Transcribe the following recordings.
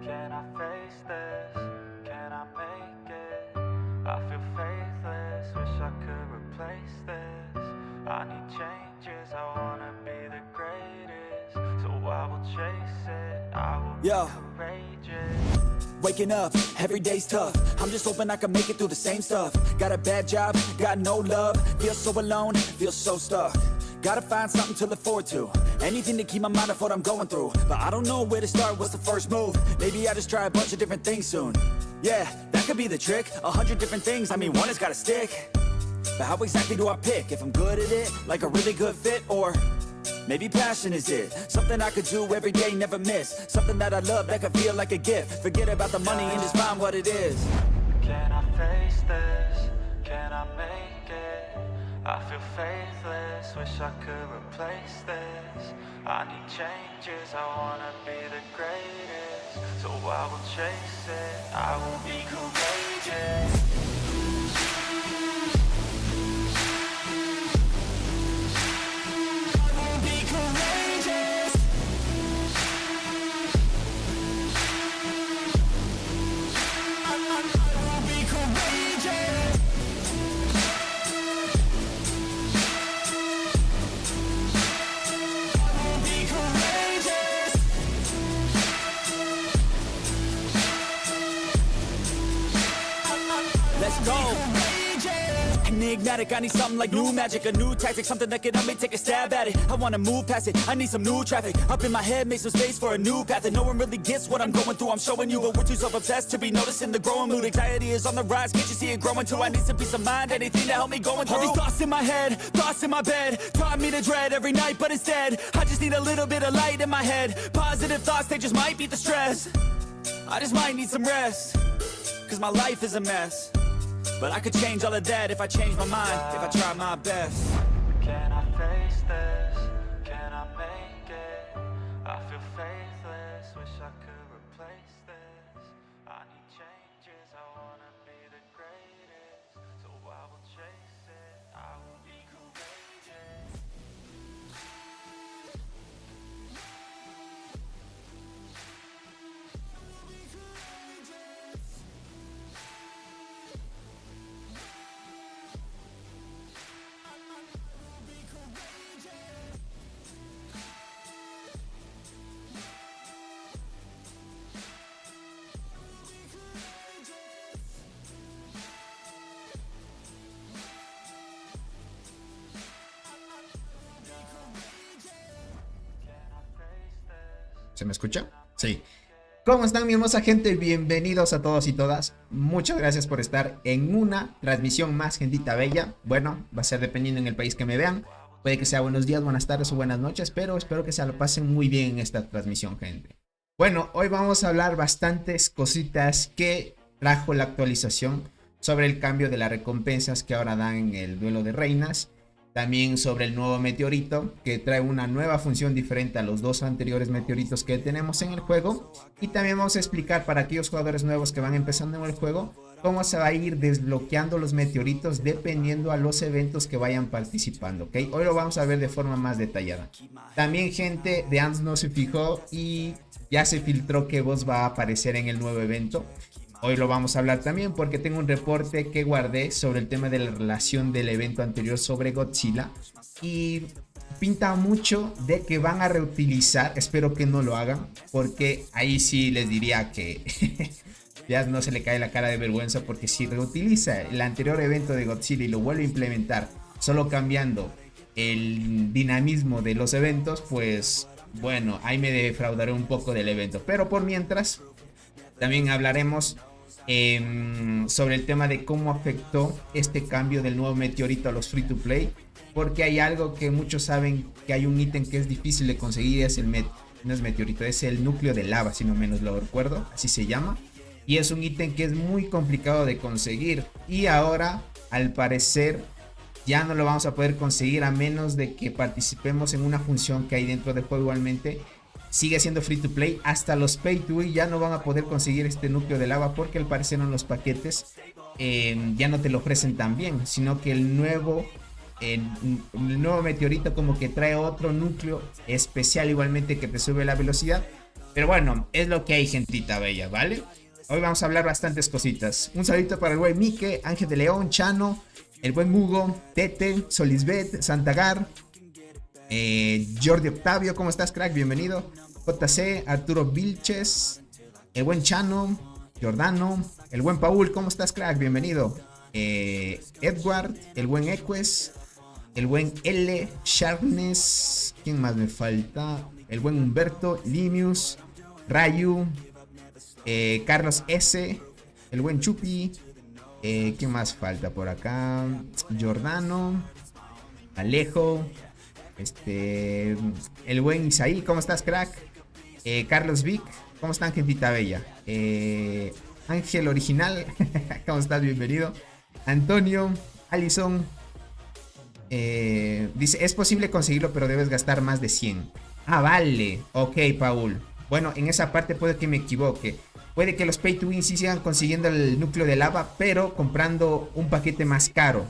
Can I face this? Can I make it? I feel faithless, wish I could replace this. I need changes, I wanna be the greatest. So I will chase it, I will be courageous. Waking up, every day's tough. I'm just hoping I can make it through the same stuff. Got a bad job, got no love. Feel so alone, feel so stuck. Gotta find something to look forward to. Anything to keep my mind off what I'm going through. But I don't know where to start, what's the first move? Maybe I just try a bunch of different things soon. Yeah, that could be the trick. 100 different things, I mean one has gotta stick. But how exactly do I pick? If I'm good at it, like a really good fit, or maybe passion is it? Something I could do every day, never miss. Something that I love, that could feel like a gift. Forget about the money and just find what it is. Can I face this? Can I make it? I feel faithless, wish I could replace this. I need changes, I wanna be the greatest. So I will chase it, I will be courageous. Let's go. Enigmatic, I need something like new magic, a new tactic, something that can help me take a stab at it. I wanna move past it, I need some new traffic. Up in my head, make some space for a new path. And no one really gets what I'm going through, I'm showing you. But we're too self-obsessed to be noticing the growing mood. Anxiety is on the rise, can't you see it growing too? I need some peace of mind, anything to help me going through. All these thoughts in my head, thoughts in my bed, taught me to dread every night, but instead I just need a little bit of light in my head. Positive thoughts, they just might beat the stress. I just might need some rest, cause my life is a mess. But I could change all of that if I change my mind, if I try my best. Can I face this? Can I make it? I feel faithless, wish I could replace this. I need changes, I wanna be the greatest. So I will chase it, I will be courageous. ¿Se me escucha? Sí. ¿Cómo están, mi hermosa gente? Bienvenidos a todos y todas. Muchas gracias por estar en una transmisión más, gentita bella. Bueno, va a ser dependiendo en el país que me vean. Puede que sea buenos días, buenas tardes o buenas noches, pero espero que se lo pasen muy bien en esta transmisión, gente. Bueno, hoy vamos a hablar bastantes cositas que trajo la actualización sobre el cambio de las recompensas que ahora dan en el duelo de reinas. También sobre el nuevo meteorito, que trae una nueva función diferente a los dos anteriores meteoritos que tenemos en el juego. Y también vamos a explicar para aquellos jugadores nuevos que van empezando en el juego, cómo se va a ir desbloqueando los meteoritos dependiendo a los eventos que vayan participando, ¿ok? Hoy lo vamos a ver de forma más detallada. También, gente, de Ants no se fijó y ya se filtró qué voz va a aparecer en el nuevo evento. Hoy lo vamos a hablar también porque tengo un reporte que guardé sobre el tema de la relación del evento anterior sobre Godzilla. Y pinta mucho de que van a reutilizar, espero que no lo hagan, porque ahí sí les diría que ya no se le cae la cara de vergüenza, porque si reutiliza el anterior evento de Godzilla y lo vuelve a implementar, solo cambiando el dinamismo de los eventos, pues bueno, ahí me defraudaré un poco del evento. Pero por mientras, también hablaremos sobre el tema de cómo afectó este cambio del nuevo meteorito a los free to play, porque hay algo que muchos saben, que hay un ítem que es difícil de conseguir, es el no es meteorito, es el núcleo de lava, si no menos lo recuerdo, así se llama, y es un ítem que es muy complicado de conseguir, y ahora al parecer ya no lo vamos a poder conseguir a menos de que participemos en una función que hay dentro del juego. Igualmente sigue siendo free to play, hasta los pay to win ya no van a poder conseguir este núcleo de lava, porque al parecer en los paquetes ya no te lo ofrecen tan bien, sino que el nuevo meteorito como que trae otro núcleo especial igualmente que te sube la velocidad, Pero bueno, es lo que hay, gentita bella, ¿vale? Hoy vamos a hablar bastantes cositas. Un saludito para el buen Mike, Ángel de León, Chano, el buen Hugo, Tete, Solisbet, Santagar, Jordi Octavio, ¿cómo estás, crack? Bienvenido. JC, Arturo Vilches, el buen Chano, Jordano, el buen Paul, ¿cómo estás, crack? Bienvenido. Edward, el buen Eques, el buen L, Sharpness, ¿quién más me falta? El buen Humberto, Limius, Rayu, Carlos S, el buen Chupi, ¿quién más falta por acá? Jordano, Alejo, el buen Isaí, ¿cómo estás, crack? Carlos Vic, ¿cómo están, gentita bella? Ángel Original, ¿cómo estás? Bienvenido. Antonio, Alison, dice, es posible conseguirlo, pero debes gastar más de 100. Ah, vale. Ok, Paul. Bueno, en esa parte puede que me equivoque. Puede que los Pay to Win sí sigan consiguiendo el núcleo de lava, pero comprando un paquete más caro.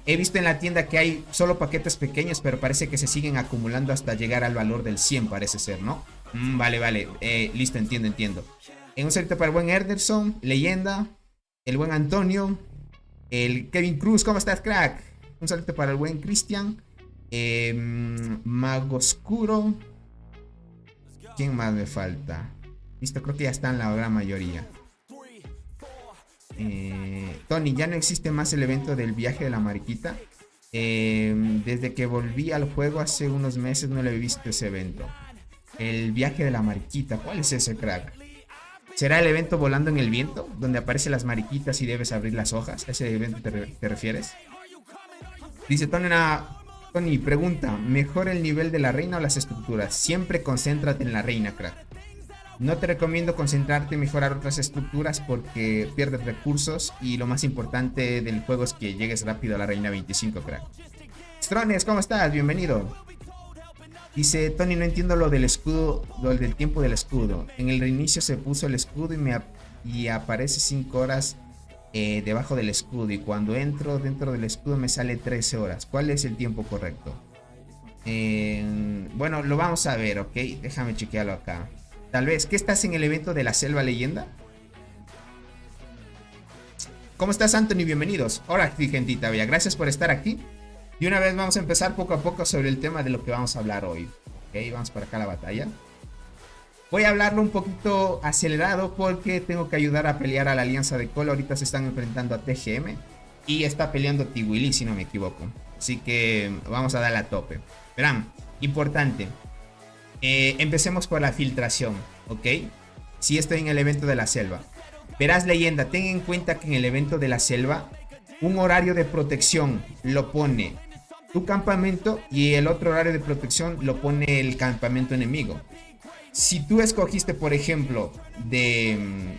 He visto en la tienda que hay solo paquetes pequeños, pero parece que se siguen acumulando hasta llegar al valor del 100, parece ser, ¿no? Vale. Listo, entiendo. Un saludo para el buen Ederson, Leyenda, el buen Antonio, el Kevin Cruz, ¿cómo estás, crack? Un saludo para el buen Cristian, Mago Oscuro. ¿Quién más me falta? Listo, creo que ya están la gran mayoría. Tony, ya no existe más el evento del viaje de la mariquita. Desde que volví al juego hace unos meses no le he visto ese evento. El viaje de la mariquita, ¿cuál es ese, crack? ¿Será el evento volando en el viento? Donde aparecen las mariquitas y debes abrir las hojas. ¿A ese evento te refieres? Dice Tony, pregunta, ¿mejor el nivel de la reina o las estructuras? Siempre concéntrate en la reina, crack. No te recomiendo concentrarte en mejorar otras estructuras porque pierdes recursos y lo más importante del juego es que llegues rápido a la reina 25, crack. Strones, ¿cómo estás? Bienvenido. Dice Tony, no entiendo lo del escudo, lo del tiempo del escudo. En el reinicio se puso el escudo y aparece 5 horas debajo del escudo. Y cuando entro dentro del escudo me sale 13 horas. ¿Cuál es el tiempo correcto? Bueno, lo vamos a ver, ¿ok? Déjame chequearlo acá. Tal vez, ¿qué estás en el evento de la Selva Leyenda? ¿Cómo estás, Anthony? Bienvenidos. Ahora sí, gentita bella, gracias por estar aquí. Y una vez vamos a empezar poco a poco sobre el tema de lo que vamos a hablar hoy. Ok, vamos para acá a la batalla. Voy a hablarlo un poquito acelerado porque tengo que ayudar a pelear a la alianza de Colo. Ahorita se están enfrentando a TGM y está peleando Tiwili, si no me equivoco. Así que vamos a darle a tope. Verán, importante. Empecemos por la filtración, ¿ok? Si estoy en el evento de la selva. Verás, leyenda, ten en cuenta que en el evento de la selva un horario de protección lo pone tu campamento y el otro horario de protección lo pone el campamento enemigo. Si tú escogiste, por ejemplo,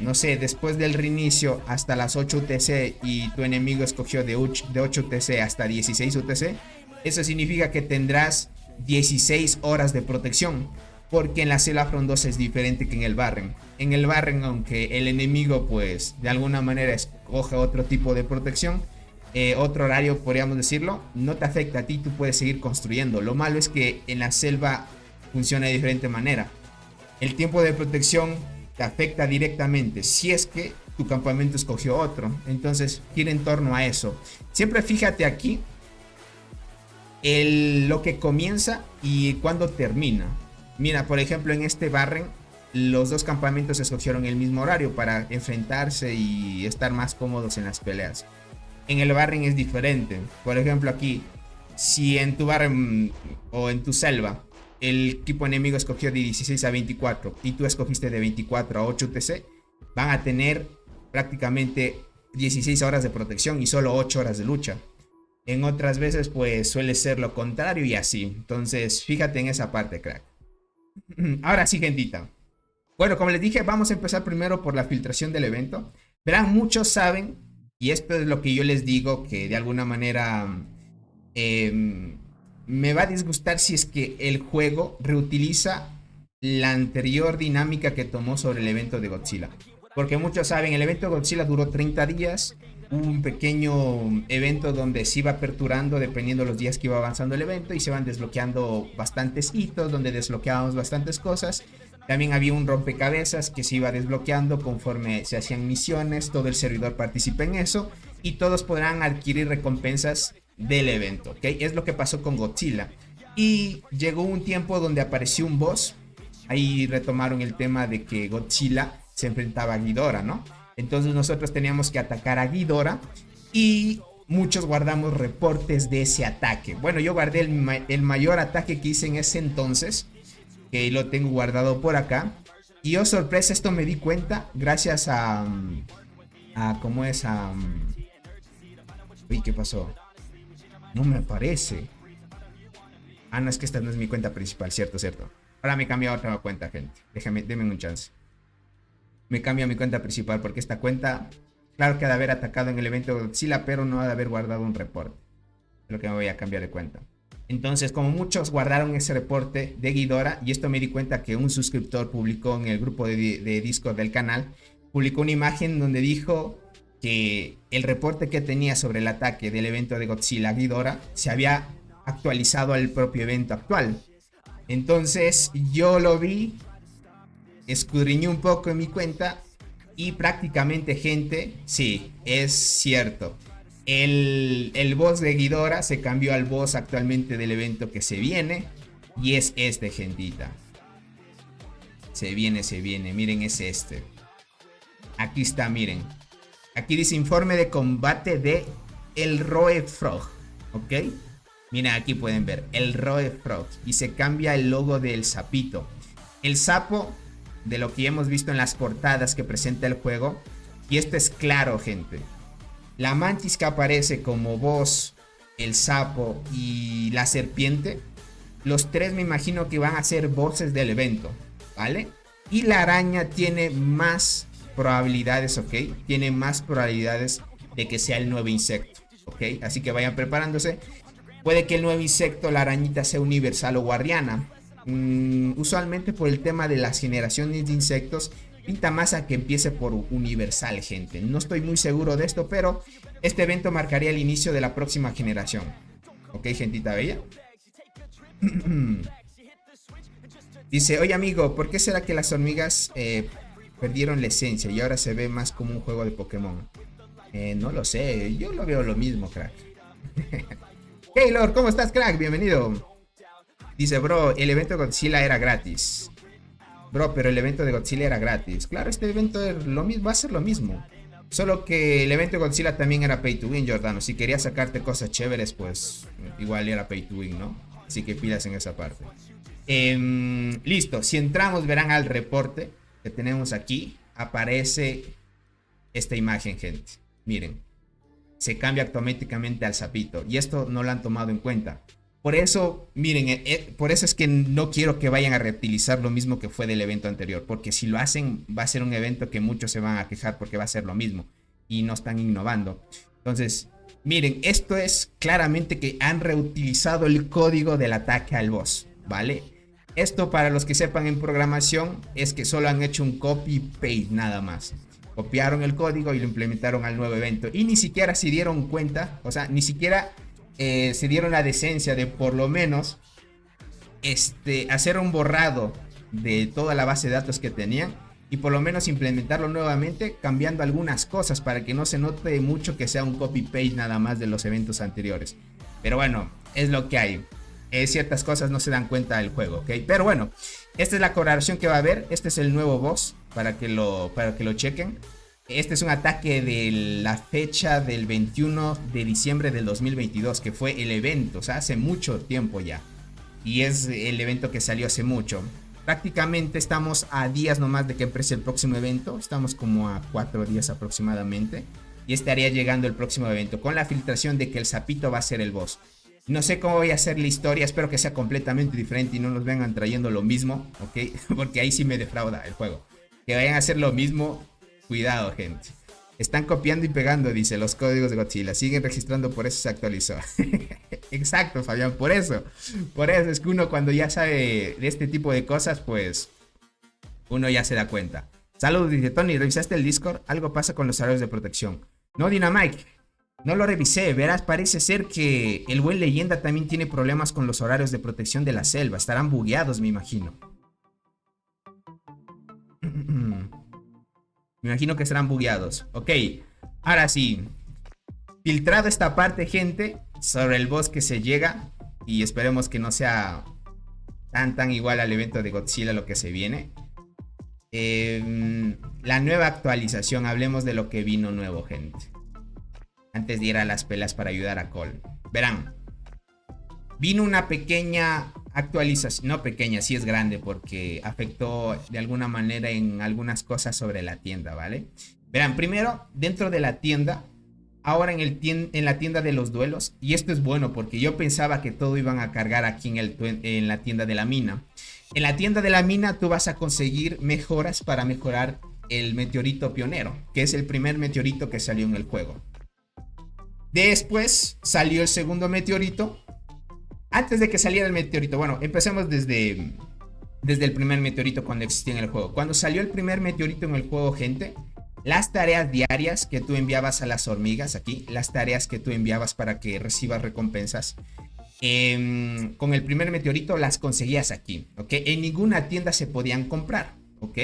no sé, después del reinicio hasta las 8 UTC y tu enemigo escogió de 8 UTC hasta 16 UTC, eso significa que tendrás 16 horas de protección, porque en la selva frondosa es diferente que en el Barren. En el Barren, aunque el enemigo pues de alguna manera escoja otro tipo de protección, otro horario podríamos decirlo, no te afecta a ti, tú puedes seguir construyendo. Lo malo es que en la selva funciona de diferente manera. El tiempo de protección te afecta directamente si es que tu campamento escogió otro. Entonces gira en torno a eso. Siempre fíjate aquí lo que comienza y cuando termina. Mira, por ejemplo, en este Barren los dos campamentos escogieron el mismo horario para enfrentarse y estar más cómodos en las peleas. En el Barren es diferente. Por ejemplo, aquí, si en tu Barren o en tu selva el equipo enemigo escogió de 16 a 24 y tú escogiste de 24 a 8 UTC, van a tener prácticamente 16 horas de protección y solo 8 horas de lucha. En otras veces pues suele ser lo contrario y así. Entonces fíjate en esa parte, crack. Ahora sí, gentita. Bueno, como les dije, vamos a empezar primero por la filtración del evento. Verán, muchos saben, y esto es lo que yo les digo, que de alguna manera me va a disgustar si es que el juego reutiliza la anterior dinámica que tomó sobre el evento de Godzilla. Porque muchos saben, el evento de Godzilla duró 30 días. Un pequeño evento donde se iba aperturando dependiendo de los días que iba avanzando el evento y se van desbloqueando bastantes hitos, donde desbloqueábamos bastantes cosas. También había un rompecabezas que se iba desbloqueando conforme se hacían misiones, todo el servidor participa en eso y todos podrán adquirir recompensas del evento, ¿ok? Es lo que pasó con Godzilla. Y llegó un tiempo donde apareció un boss, ahí retomaron el tema de que Godzilla se enfrentaba a Ghidorah, ¿no? Entonces nosotros teníamos que atacar a Ghidorah y muchos guardamos reportes de ese ataque. Bueno, yo guardé el mayor ataque que hice en ese entonces, que lo tengo guardado por acá. Y oh sorpresa, esto me di cuenta gracias a ¿cómo es? Uy, ¿qué pasó? No me aparece. Ah, no, es que esta no es mi cuenta principal, cierto. Ahora me cambio a otra cuenta, gente. Denme un chance. Me cambio a mi cuenta principal porque esta cuenta, claro que ha de haber atacado en el evento de Godzilla, pero no ha de haber guardado un reporte. Es lo que me voy a cambiar de cuenta. Entonces, como muchos guardaron ese reporte de Ghidorah, y esto me di cuenta que un suscriptor publicó en el grupo de Discord del canal, publicó una imagen donde dijo que el reporte que tenía sobre el ataque del evento de Godzilla Ghidorah se había actualizado al propio evento actual. Entonces yo lo vi, escudriñé un poco en mi cuenta y prácticamente, gente, sí, es cierto. El boss de Ghidorah se cambió al boss actualmente del evento que se viene. Y es este, gentita. Se viene, miren, es este. Aquí está, miren. Aquí dice informe de combate de el Roe Frog, ¿ok? Miren, aquí pueden ver el Roe Frog. Y se cambia el logo del sapito. El sapo, de lo que ya hemos visto en las portadas que presenta el juego. Y esto es claro, gente. La mantis que aparece como boss, el sapo y la serpiente, los tres me imagino que van a ser bosses del evento, ¿vale? Y la araña tiene más probabilidades, ¿ok? Tiene más probabilidades de que sea el nuevo insecto, ¿ok? Así que vayan preparándose. Puede que el nuevo insecto, la arañita, sea universal o guardiana. Usualmente por el tema de las generaciones de insectos, pinta más a que empiece por universal, gente. No estoy muy seguro de esto, pero este evento marcaría el inicio de la próxima generación. ¿Ok, gentita bella? Dice, oye amigo, ¿por qué será que las hormigas perdieron la esencia y ahora se ve más como un juego de Pokémon? No lo sé, yo lo veo lo mismo, crack. Hey Lord, ¿cómo estás, crack? Bienvenido. Dice, bro, el evento de Godzilla era gratis. Bro, pero el evento de Godzilla era gratis. Claro, este evento es lo mismo, va a ser lo mismo. Solo que el evento de Godzilla también era pay to win, Jordano. Si querías sacarte cosas chéveres, pues igual era pay to win, ¿no? Así que pilas en esa parte. Listo, si entramos verán al reporte que tenemos aquí. Aparece esta imagen, gente. Miren, se cambia automáticamente al sapito. Y esto no lo han tomado en cuenta. Por eso, miren, por eso es que no quiero que vayan a reutilizar lo mismo que fue del evento anterior. Porque si lo hacen, va a ser un evento que muchos se van a quejar porque va a ser lo mismo. Y no están innovando. Entonces, miren, esto es claramente que han reutilizado el código del ataque al boss, ¿vale? Esto, para los que sepan en programación, es que solo han hecho un copy-paste nada más. Copiaron el código y lo implementaron al nuevo evento. Y ni siquiera se dieron cuenta, o sea, ni siquiera se dieron la decencia de por lo menos hacer un borrado de toda la base de datos que tenían y por lo menos implementarlo nuevamente, cambiando algunas cosas para que no se note mucho que sea un copy-paste nada más de los eventos anteriores. Pero bueno, es lo que hay. Ciertas cosas no se dan cuenta del juego, ¿ok? Pero bueno, esta es la colaboración que va a haber. Este es el nuevo boss para que lo chequen. Este es un ataque de la fecha del 21 de diciembre del 2022, que fue el evento, o sea, hace mucho tiempo ya. Y es el evento que salió hace mucho. Prácticamente estamos a días nomás de que empiece el próximo evento. Estamos como a 4 días aproximadamente. Y estaría llegando el próximo evento con la filtración de que el sapito va a ser el boss. No sé cómo voy a hacer la historia, espero que sea completamente diferente y no nos vengan trayendo lo mismo, ¿ok? Porque ahí sí me defrauda el juego. Que vayan a hacer lo mismo, cuidado, gente. Están copiando y pegando, dice, los códigos de Godzilla. Siguen registrando, por eso se actualizó. Exacto, Fabián, por eso. Por eso es que uno cuando ya sabe de este tipo de cosas, pues uno ya se da cuenta. Saludos, dice Tony, ¿revisaste el Discord? Algo pasa con los horarios de protección. No, Dynamite, no lo revisé. Verás, parece ser que el buen Leyenda también tiene problemas con los horarios de protección de la selva. Estarán bugueados, me imagino. Me imagino que estarán bugueados. Ok, ahora sí. Filtrado esta parte, gente, sobre el boss que se llega. Y esperemos que no sea tan igual al evento de Godzilla lo que se viene. La nueva actualización, hablemos de lo que vino nuevo, gente. Antes de ir a las pelas para ayudar a Cole. Verán, vino una pequeña actualización, no pequeña, sí es grande porque afectó de alguna manera en algunas cosas sobre la tienda, ¿vale? Verán, primero, dentro de la tienda, ahora en la tienda de los duelos, y esto es bueno porque yo pensaba que todo iban a cargar aquí en la tienda de la mina. En la tienda de la mina tú vas a conseguir mejoras para mejorar el meteorito pionero, que es el primer meteorito que salió en el juego. Después salió el segundo meteorito. Antes de que saliera el meteorito, bueno, empecemos desde el primer meteorito cuando existía en el juego. Cuando salió el primer meteorito en el juego, gente, las tareas diarias que tú enviabas a las hormigas, aquí, las tareas que tú enviabas para que recibas recompensas, con el primer meteorito las conseguías aquí, ¿ok? En ninguna tienda se podían comprar, ¿ok?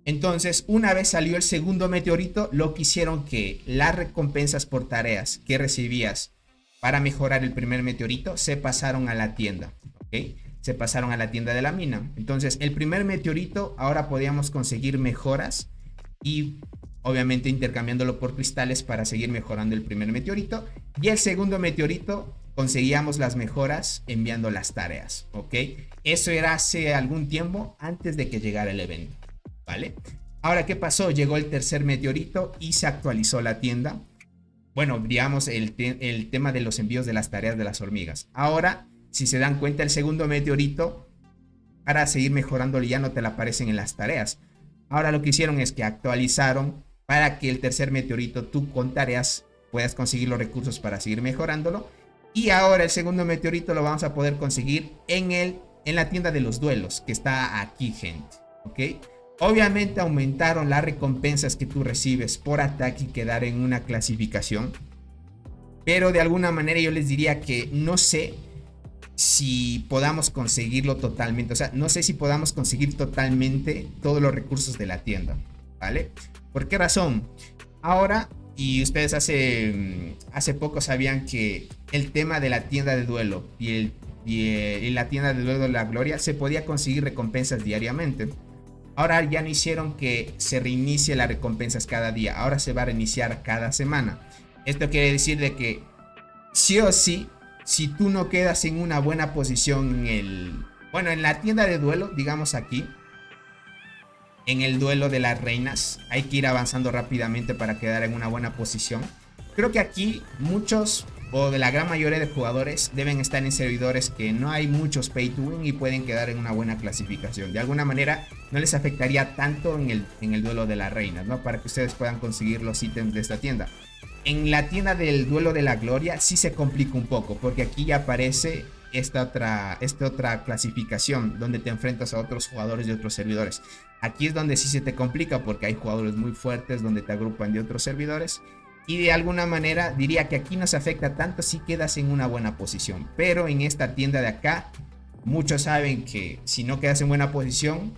Entonces, una vez salió el segundo meteorito, lo que hicieron que las recompensas por tareas que recibías para mejorar el primer meteorito se pasaron a la tienda, ¿ok? Se pasaron a la tienda de la mina. Entonces, el primer meteorito ahora podíamos conseguir mejoras y obviamente intercambiándolo por cristales para seguir mejorando el primer meteorito. Y el segundo meteorito conseguíamos las mejoras enviando las tareas, ¿ok? Eso era hace algún tiempo antes de que llegara el evento, ¿vale? Ahora, ¿qué pasó? Llegó el tercer meteorito y se actualizó la tienda. Bueno, digamos el tema de los envíos de las tareas de las hormigas. Ahora, si se dan cuenta, el segundo meteorito, para seguir mejorándolo, ya no te la aparecen en las tareas. Ahora lo que hicieron es que actualizaron para que el tercer meteorito tú con tareas puedas conseguir los recursos para seguir mejorándolo. Y ahora el segundo meteorito lo vamos a poder conseguir en la tienda de los duelos, que está aquí, gente, ¿ok? Obviamente aumentaron las recompensas que tú recibes por ataque y quedar en una clasificación. Pero de alguna manera yo les diría que no sé si podamos conseguirlo totalmente. O sea, no sé si podamos conseguir totalmente todos los recursos de la tienda, ¿vale? ¿Por qué razón? Ahora, y ustedes hace poco sabían que el tema de la tienda de duelo y la tienda de duelo de la gloria se podía conseguir recompensas diariamente. Ahora ya no hicieron que se reinicie las recompensas cada día. Ahora se va a reiniciar cada semana. Esto quiere decir de que sí o sí, si tú no quedas en una buena posición en la tienda de duelo, digamos aquí, en el duelo de las reinas, hay que ir avanzando rápidamente para quedar en una buena posición. Creo que aquí muchos o de la gran mayoría de jugadores deben estar en servidores que no hay muchos pay to win y pueden quedar en una buena clasificación. De alguna manera no les afectaría tanto en el duelo de las reinas, ¿no? Para que ustedes puedan conseguir los ítems de esta tienda. En la tienda del duelo de la gloria sí se complica un poco, porque aquí ya aparece esta otra clasificación donde te enfrentas a otros jugadores de otros servidores. Aquí es donde sí se te complica porque hay jugadores muy fuertes donde te agrupan de otros servidores. Y de alguna manera diría que aquí no se afecta tanto si quedas en una buena posición. Pero en esta tienda de acá, muchos saben que si no quedas en buena posición,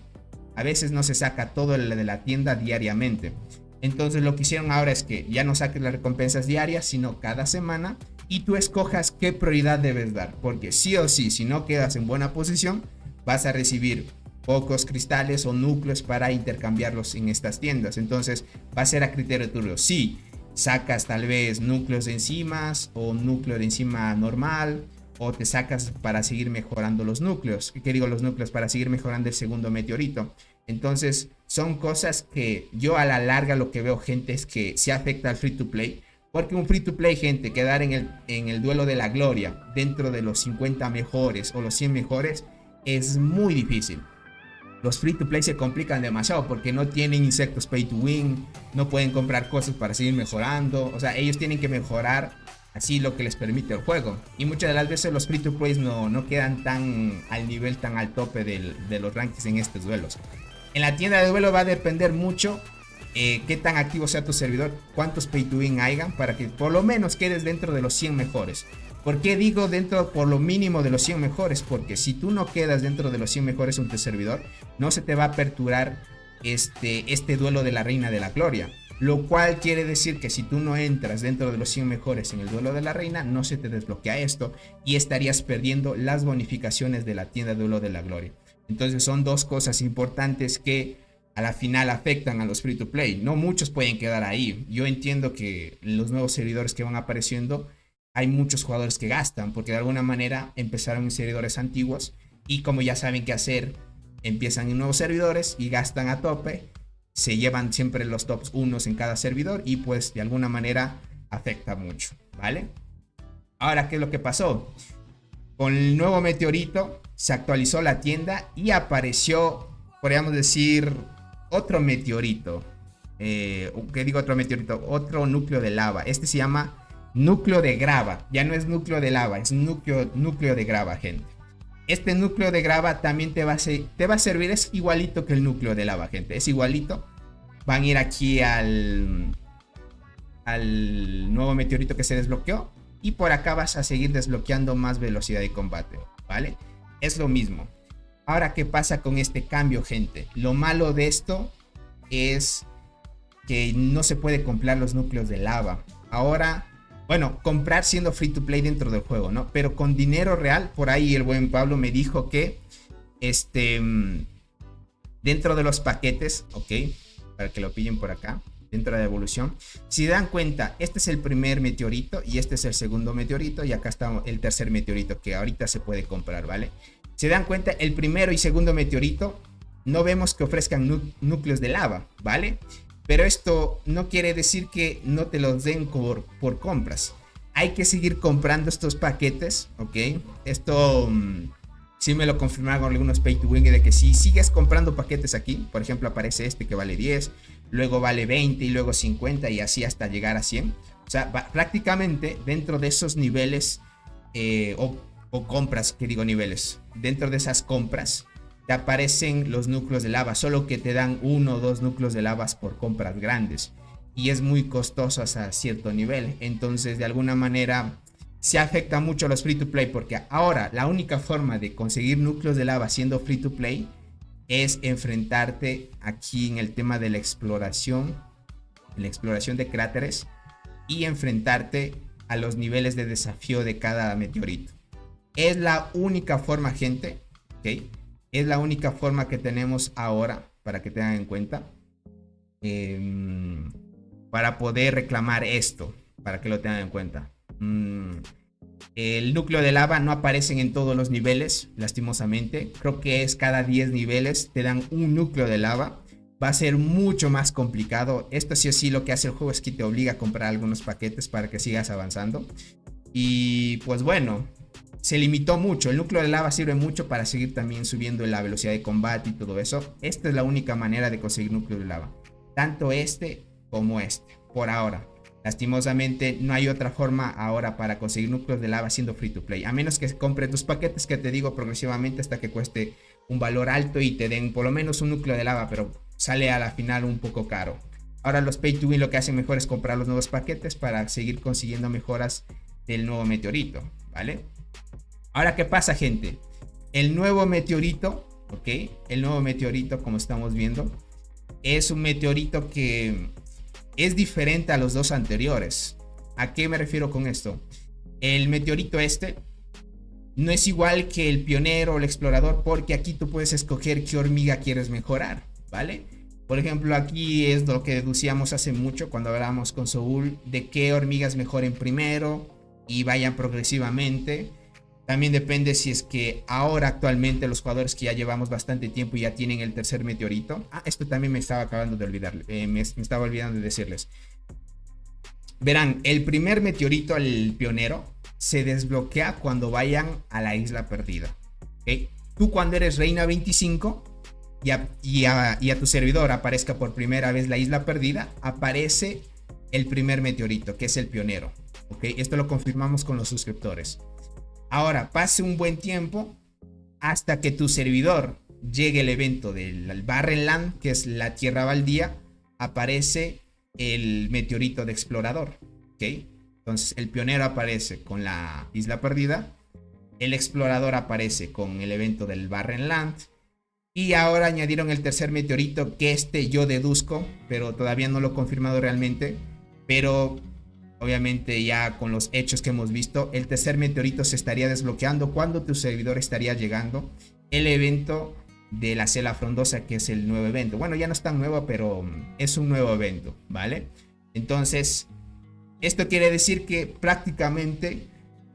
a veces no se saca todo el de la tienda diariamente. Entonces lo que hicieron ahora es que ya no saques las recompensas diarias, sino cada semana. Y tú escojas qué prioridad debes dar. Porque sí o sí, si no quedas en buena posición, vas a recibir pocos cristales o núcleos para intercambiarlos en estas tiendas. Entonces va a ser a criterio tuyo. Sí, sacas tal vez núcleos de enzimas o núcleo de enzima normal, o te sacas para seguir mejorando los núcleos. ¿Qué digo los núcleos? Para seguir mejorando el segundo meteorito. Entonces son cosas que yo a la larga lo que veo, gente, es que se afecta al free to play. Porque un free to play, gente, quedar en el duelo de la gloria dentro de los 50 mejores o los 100 mejores es muy difícil. Los free to play se complican demasiado porque no tienen insectos pay to win, no pueden comprar cosas para seguir mejorando. O sea, ellos tienen que mejorar así lo que les permite el juego. Y muchas de las veces los free to plays no quedan tan al nivel, tan al tope de los rankings en estos duelos. En la tienda de duelo va a depender mucho qué tan activo sea tu servidor, cuántos pay to win hayan, para que por lo menos quedes dentro de los 100 mejores. ¿Por qué digo dentro por lo mínimo de los 100 mejores? Porque si tú no quedas dentro de los 100 mejores en tu servidor, no se te va a aperturar este duelo de la Reina de la Gloria. Lo cual quiere decir que si tú no entras dentro de los 100 mejores en el duelo de la reina, no se te desbloquea esto y estarías perdiendo las bonificaciones de la tienda de duelo de la gloria. Entonces son dos cosas importantes que a la final afectan a los free to play. No muchos pueden quedar ahí. Yo entiendo que los nuevos servidores que van apareciendo, hay muchos jugadores que gastan porque de alguna manera empezaron en servidores antiguos y como ya saben qué hacer, empiezan en nuevos servidores y gastan a tope. Se llevan siempre los tops unos en cada servidor y pues de alguna manera afecta mucho, ¿vale? Ahora, ¿qué es lo que pasó? Con el nuevo meteorito se actualizó la tienda y apareció, podríamos decir, otro meteorito. ¿Qué digo otro meteorito? Otro núcleo de lava. Este se llama núcleo de grava. Ya no es núcleo de lava, es núcleo de grava, gente. Este núcleo de grava también te va a servir, es igualito que el núcleo de lava, gente, es igualito. Van a ir aquí al nuevo meteorito que se desbloqueó y por acá vas a seguir desbloqueando más velocidad de combate, ¿vale? Es lo mismo. Ahora, ¿qué pasa con este cambio, gente? Lo malo de esto es que no se puede comprar los núcleos de lava. Ahora... Bueno, comprar siendo free to play dentro del juego, ¿no? Pero con dinero real, por ahí el buen Pablo me dijo que dentro de los paquetes, ok, para que lo pillen por acá, dentro de la evolución, si dan cuenta, este es el primer meteorito y este es el segundo meteorito y acá está el tercer meteorito que ahorita se puede comprar, ¿vale? Si dan cuenta, el primero y segundo meteorito no vemos que ofrezcan núcleos de lava, ¿vale? Pero esto no quiere decir que no te los den por compras. Hay que seguir comprando estos paquetes, ¿ok? Esto sí me lo confirmaron algunos pay to win de que si sigues comprando paquetes aquí, por ejemplo aparece este que vale 10, luego vale 20 y luego 50 y así hasta llegar a 100. O sea, prácticamente dentro de esos niveles o compras, que digo niveles, dentro de esas compras te aparecen los núcleos de lava, solo que te dan 1 o 2 núcleos de lavas por compras grandes y es muy costoso hasta cierto nivel. Entonces de alguna manera se afecta mucho a los free to play porque ahora la única forma de conseguir núcleos de lava siendo free to play es enfrentarte aquí en el tema de la exploración de cráteres y enfrentarte a los niveles de desafío de cada meteorito. Es la única forma, gente, ¿ok? Es la única forma que tenemos ahora, para que tengan en cuenta, para poder reclamar esto, para que lo tengan en cuenta. El núcleo de lava no aparecen en todos los niveles, lastimosamente. Creo que es cada 10 niveles, te dan un núcleo de lava. Va a ser mucho más complicado. Esto sí o sí lo que hace el juego es que te obliga a comprar algunos paquetes para que sigas avanzando. Y pues bueno... Se limitó mucho, el núcleo de lava sirve mucho para seguir también subiendo la velocidad de combate y todo eso. Esta es la única manera de conseguir núcleo de lava, tanto este como este, por ahora. Lastimosamente no hay otra forma ahora para conseguir núcleos de lava siendo free to play, a menos que compre tus paquetes que te digo progresivamente hasta que cueste un valor alto y te den por lo menos un núcleo de lava, pero sale a la final un poco caro. Ahora los pay to win lo que hacen mejor es comprar los nuevos paquetes para seguir consiguiendo mejoras del nuevo meteorito, ¿vale? Ahora, ¿qué pasa, gente? El nuevo meteorito, ¿ok? El nuevo meteorito, como estamos viendo, es un meteorito que es diferente a los dos anteriores. ¿A qué me refiero con esto? El meteorito este no es igual que el pionero o el explorador porque aquí tú puedes escoger qué hormiga quieres mejorar, ¿vale? Por ejemplo, aquí es lo que deducíamos hace mucho cuando hablábamos con Soul de qué hormigas mejoren primero y vayan progresivamente. También depende si es que ahora actualmente los jugadores que ya llevamos bastante tiempo ya tienen el tercer meteorito. Esto también me estaba acabando de olvidar, me estaba olvidando de decirles. Verán, el primer meteorito, el pionero, se desbloquea cuando vayan a la isla perdida, ¿okay? Tú cuando eres reina 25 y a tu servidor aparezca por primera vez la isla perdida, aparece el primer meteorito, que es el pionero, ¿okay? Esto lo confirmamos con los suscriptores. Ahora, pase un buen tiempo hasta que tu servidor llegue el evento del Barren Land, que es la tierra baldía, aparece el meteorito de explorador, ¿ok? Entonces, el pionero aparece con la isla perdida, el explorador aparece con el evento del Barren Land, Y ahora añadieron el tercer meteorito, que yo deduzco, pero todavía no lo he confirmado realmente. Pero obviamente ya con los hechos que hemos visto, el tercer meteorito se estaría desbloqueando cuando tu servidor estaría llegando el evento de la Selva Frondosa, que es el nuevo evento. Bueno, ya no es tan nuevo, pero es un nuevo evento, ¿vale? Entonces, esto quiere decir que prácticamente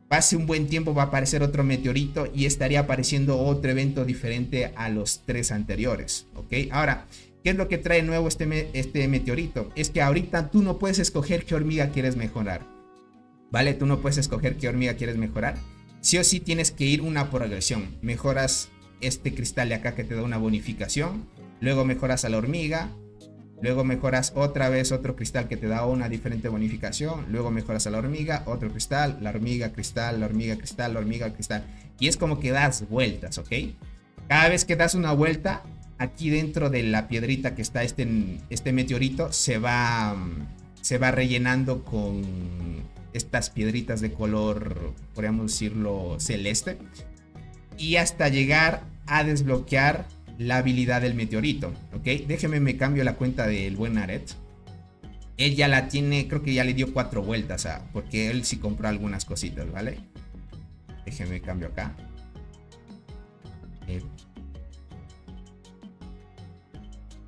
pase un buen tiempo, va a aparecer otro meteorito y estaría apareciendo otro evento diferente a los 3 anteriores, ¿ok? Ahora, ¿qué es lo que trae nuevo este meteorito? Es que ahorita tú no puedes escoger qué hormiga quieres mejorar, ¿vale? Tú no puedes escoger qué hormiga quieres mejorar. Sí o sí tienes que ir una progresión. Mejoras este cristal de acá que te da una bonificación, luego mejoras a la hormiga, luego mejoras otra vez otro cristal que te da una diferente bonificación, luego mejoras a la hormiga, otro cristal, la hormiga, cristal, la hormiga, cristal, la hormiga, cristal. Y es como que das vueltas, ¿ok? Cada vez que das una vuelta, aquí dentro de la piedrita que está este meteorito, se va rellenando con estas piedritas de color, podríamos decirlo, celeste. Y hasta llegar a desbloquear la habilidad del meteorito, ¿ok? Déjeme me cambio la cuenta del buen Aret. Él ya la tiene, creo que ya le dio 4 vueltas, porque él sí compró algunas cositas, ¿vale? Déjeme cambio acá.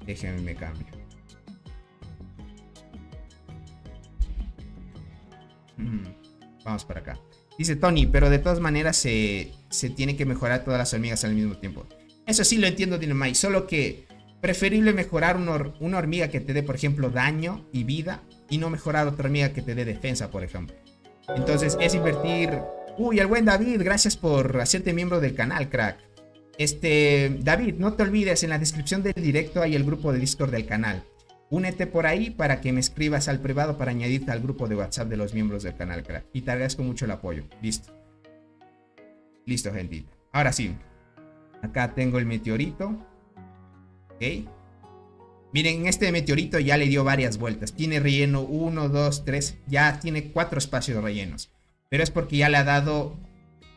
Déjeme me cambio. Vamos para acá. Dice Tony, pero de todas maneras se tiene que mejorar todas las hormigas al mismo tiempo. Eso sí lo entiendo, Dynamite, solo que preferible mejorar una hormiga que te dé, por ejemplo, daño y vida, y no mejorar otra hormiga que te dé defensa, por ejemplo. Entonces es invertir... Uy, el buen David, gracias por hacerte miembro del canal, crack. David, no te olvides, en la descripción del directo hay el grupo de Discord del canal. Únete por ahí para que me escribas al privado para añadirte al grupo de WhatsApp de los miembros del canal, crack. Y te agradezco mucho el apoyo. Listo. Listo, gentita. Ahora sí. Acá tengo el meteorito. Ok. Miren, este meteorito ya le dio varias vueltas. Tiene relleno 1, 2, 3. Ya tiene 4 espacios rellenos. Pero es porque ya le ha dado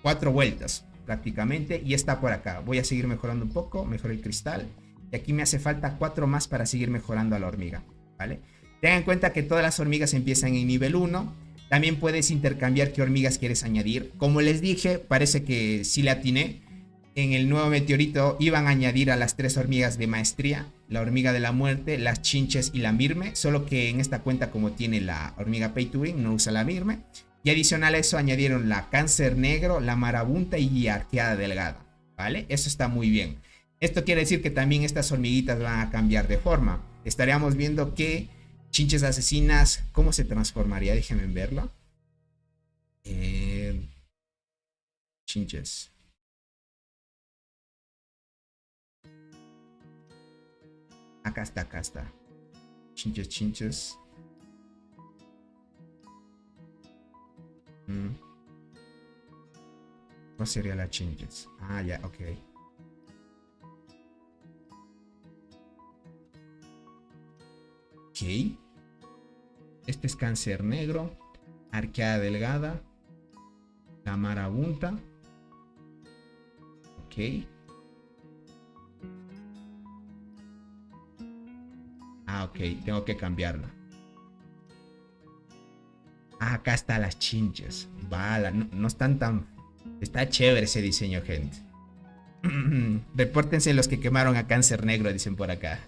4 vueltas prácticamente. Y está por acá. Voy a seguir mejorando un poco. Mejoro el cristal. Y aquí me hace falta 4 más para seguir mejorando a la hormiga, ¿vale? Tengan en cuenta que todas las hormigas empiezan en nivel 1. También puedes intercambiar qué hormigas quieres añadir. Como les dije, parece que sí le atiné. En el nuevo meteorito iban a añadir a las 3 hormigas de maestría. La hormiga de la muerte, las chinches y la mirme. Solo que en esta cuenta, como tiene la hormiga Pay to Win, no usa la mirme. Y adicional a eso añadieron la cáncer negro, la marabunta y arqueada delgada, ¿vale? Eso está muy bien. Esto quiere decir que también estas hormiguitas van a cambiar de forma. Estaríamos viendo que chinches asesinas, ¿cómo se transformaría? Déjenme verlo. Chinches. Acá está, acá está. Chinches, chinches. ¿Cuál sería la chinches? Ah, ya, ok. Ok. Este es cáncer negro. Arqueada delgada. La marabunta. Ok. Ah, ok. Tengo que cambiarla. Ah, acá están las chinches. Vale, no están tan... Está chévere ese diseño, gente. Repórtense los que quemaron a cáncer negro, dicen por acá.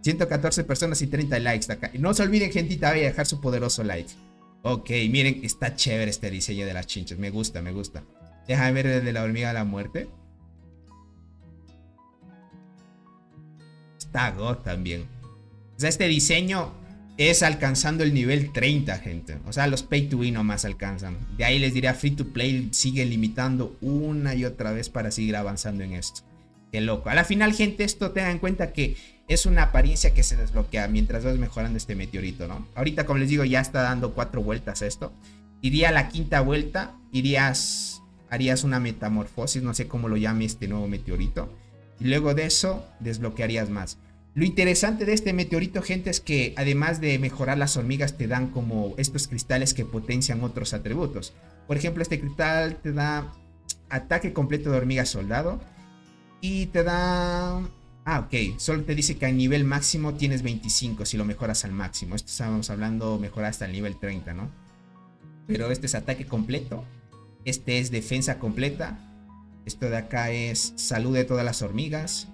114 personas y 30 likes acá. Y no se olviden, gentita, voy a dejar su poderoso like. Ok, miren, está chévere este diseño de las chinches. Me gusta, me gusta. Déjame ver el de la hormiga de la muerte. Está God también. O sea, este diseño es alcanzando el nivel 30, gente. O sea, los pay to win nomás alcanzan. De ahí les diría free to play sigue limitando una y otra vez para seguir avanzando en esto. Qué loco. A la final, gente, esto tengan en cuenta que es una apariencia que se desbloquea mientras vas mejorando este meteorito, ¿no? Ahorita, como les digo, ya está dando 4 vueltas a esto. Iría a la 5ª vuelta, harías una metamorfosis, no sé cómo lo llame este nuevo meteorito. Y luego de eso, desbloquearías más. Lo interesante de este meteorito, gente, es que además de mejorar las hormigas, te dan como estos cristales que potencian otros atributos. Por ejemplo, este cristal te da ataque completo de hormiga soldado. Y te da... Ah, ok. Solo te dice que a nivel máximo tienes 25 si lo mejoras al máximo. Esto estábamos hablando mejorar hasta el nivel 30, ¿no? Pero este es ataque completo. Este es defensa completa. Esto de acá es salud de todas las hormigas.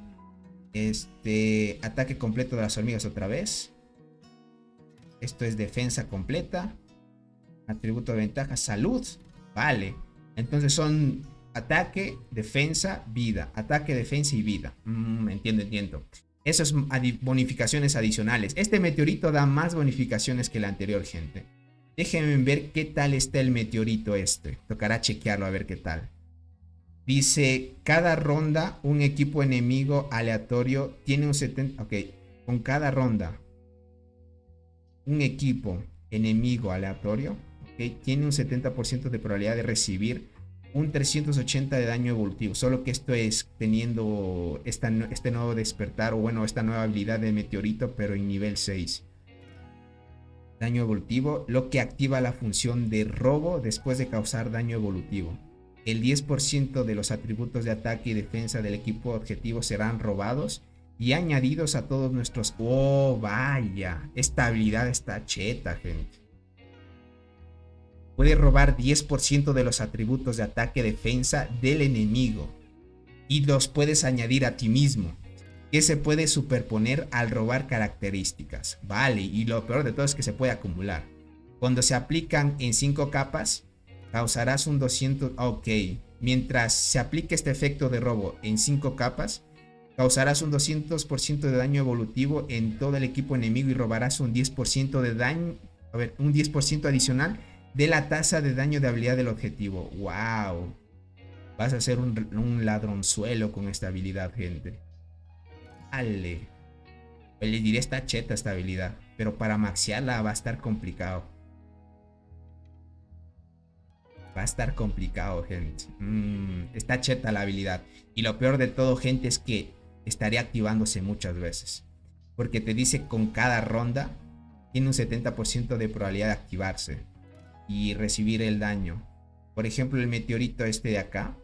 Ataque completo de las hormigas otra vez. Esto es defensa completa. Atributo de ventaja, salud. Vale. Entonces son ataque, defensa, vida. Ataque, defensa y vida. Entiendo. Eso es bonificaciones adicionales. Este meteorito da más bonificaciones que el anterior, gente. Déjenme ver qué tal está el meteorito este. Tocará chequearlo a ver qué tal. Dice, cada ronda un equipo enemigo aleatorio tiene un 70... Ok, con cada ronda un equipo enemigo aleatorio, okay, tiene un 70% de probabilidad de recibir un 380 de daño evolutivo. Solo que esto es teniendo este nuevo despertar, o bueno, esta nueva habilidad de meteorito, pero en nivel 6. Daño evolutivo, lo que activa la función de robo después de causar daño evolutivo. El 10% de los atributos de ataque y defensa del equipo objetivo serán robados y añadidos a todos nuestros... ¡Oh, vaya! Esta habilidad está cheta, gente. Puede robar 10% de los atributos de ataque y defensa del enemigo. Y los puedes añadir a ti mismo, que se puede superponer al robar características. Vale, y lo peor de todo es que se puede acumular. Cuando se aplican en 5 capas... causarás un 200... Ok. Mientras se aplique este efecto de robo en 5 capas, causarás un 200% de daño evolutivo en todo el equipo enemigo y robarás un 10% de daño... A ver, un 10% adicional de la tasa de daño de habilidad del objetivo. ¡Wow! Vas a ser un ladronzuelo con esta habilidad, gente. Vale. Pues le diré esta cheta esta habilidad, pero para maxearla va a estar complicado. Va a estar complicado, gente. Está cheta la habilidad. Y lo peor de todo, gente, es que estaría activándose muchas veces. Porque te dice con cada ronda tiene un 70% de probabilidad de activarse y recibir el daño. Por ejemplo, el meteorito este de acá.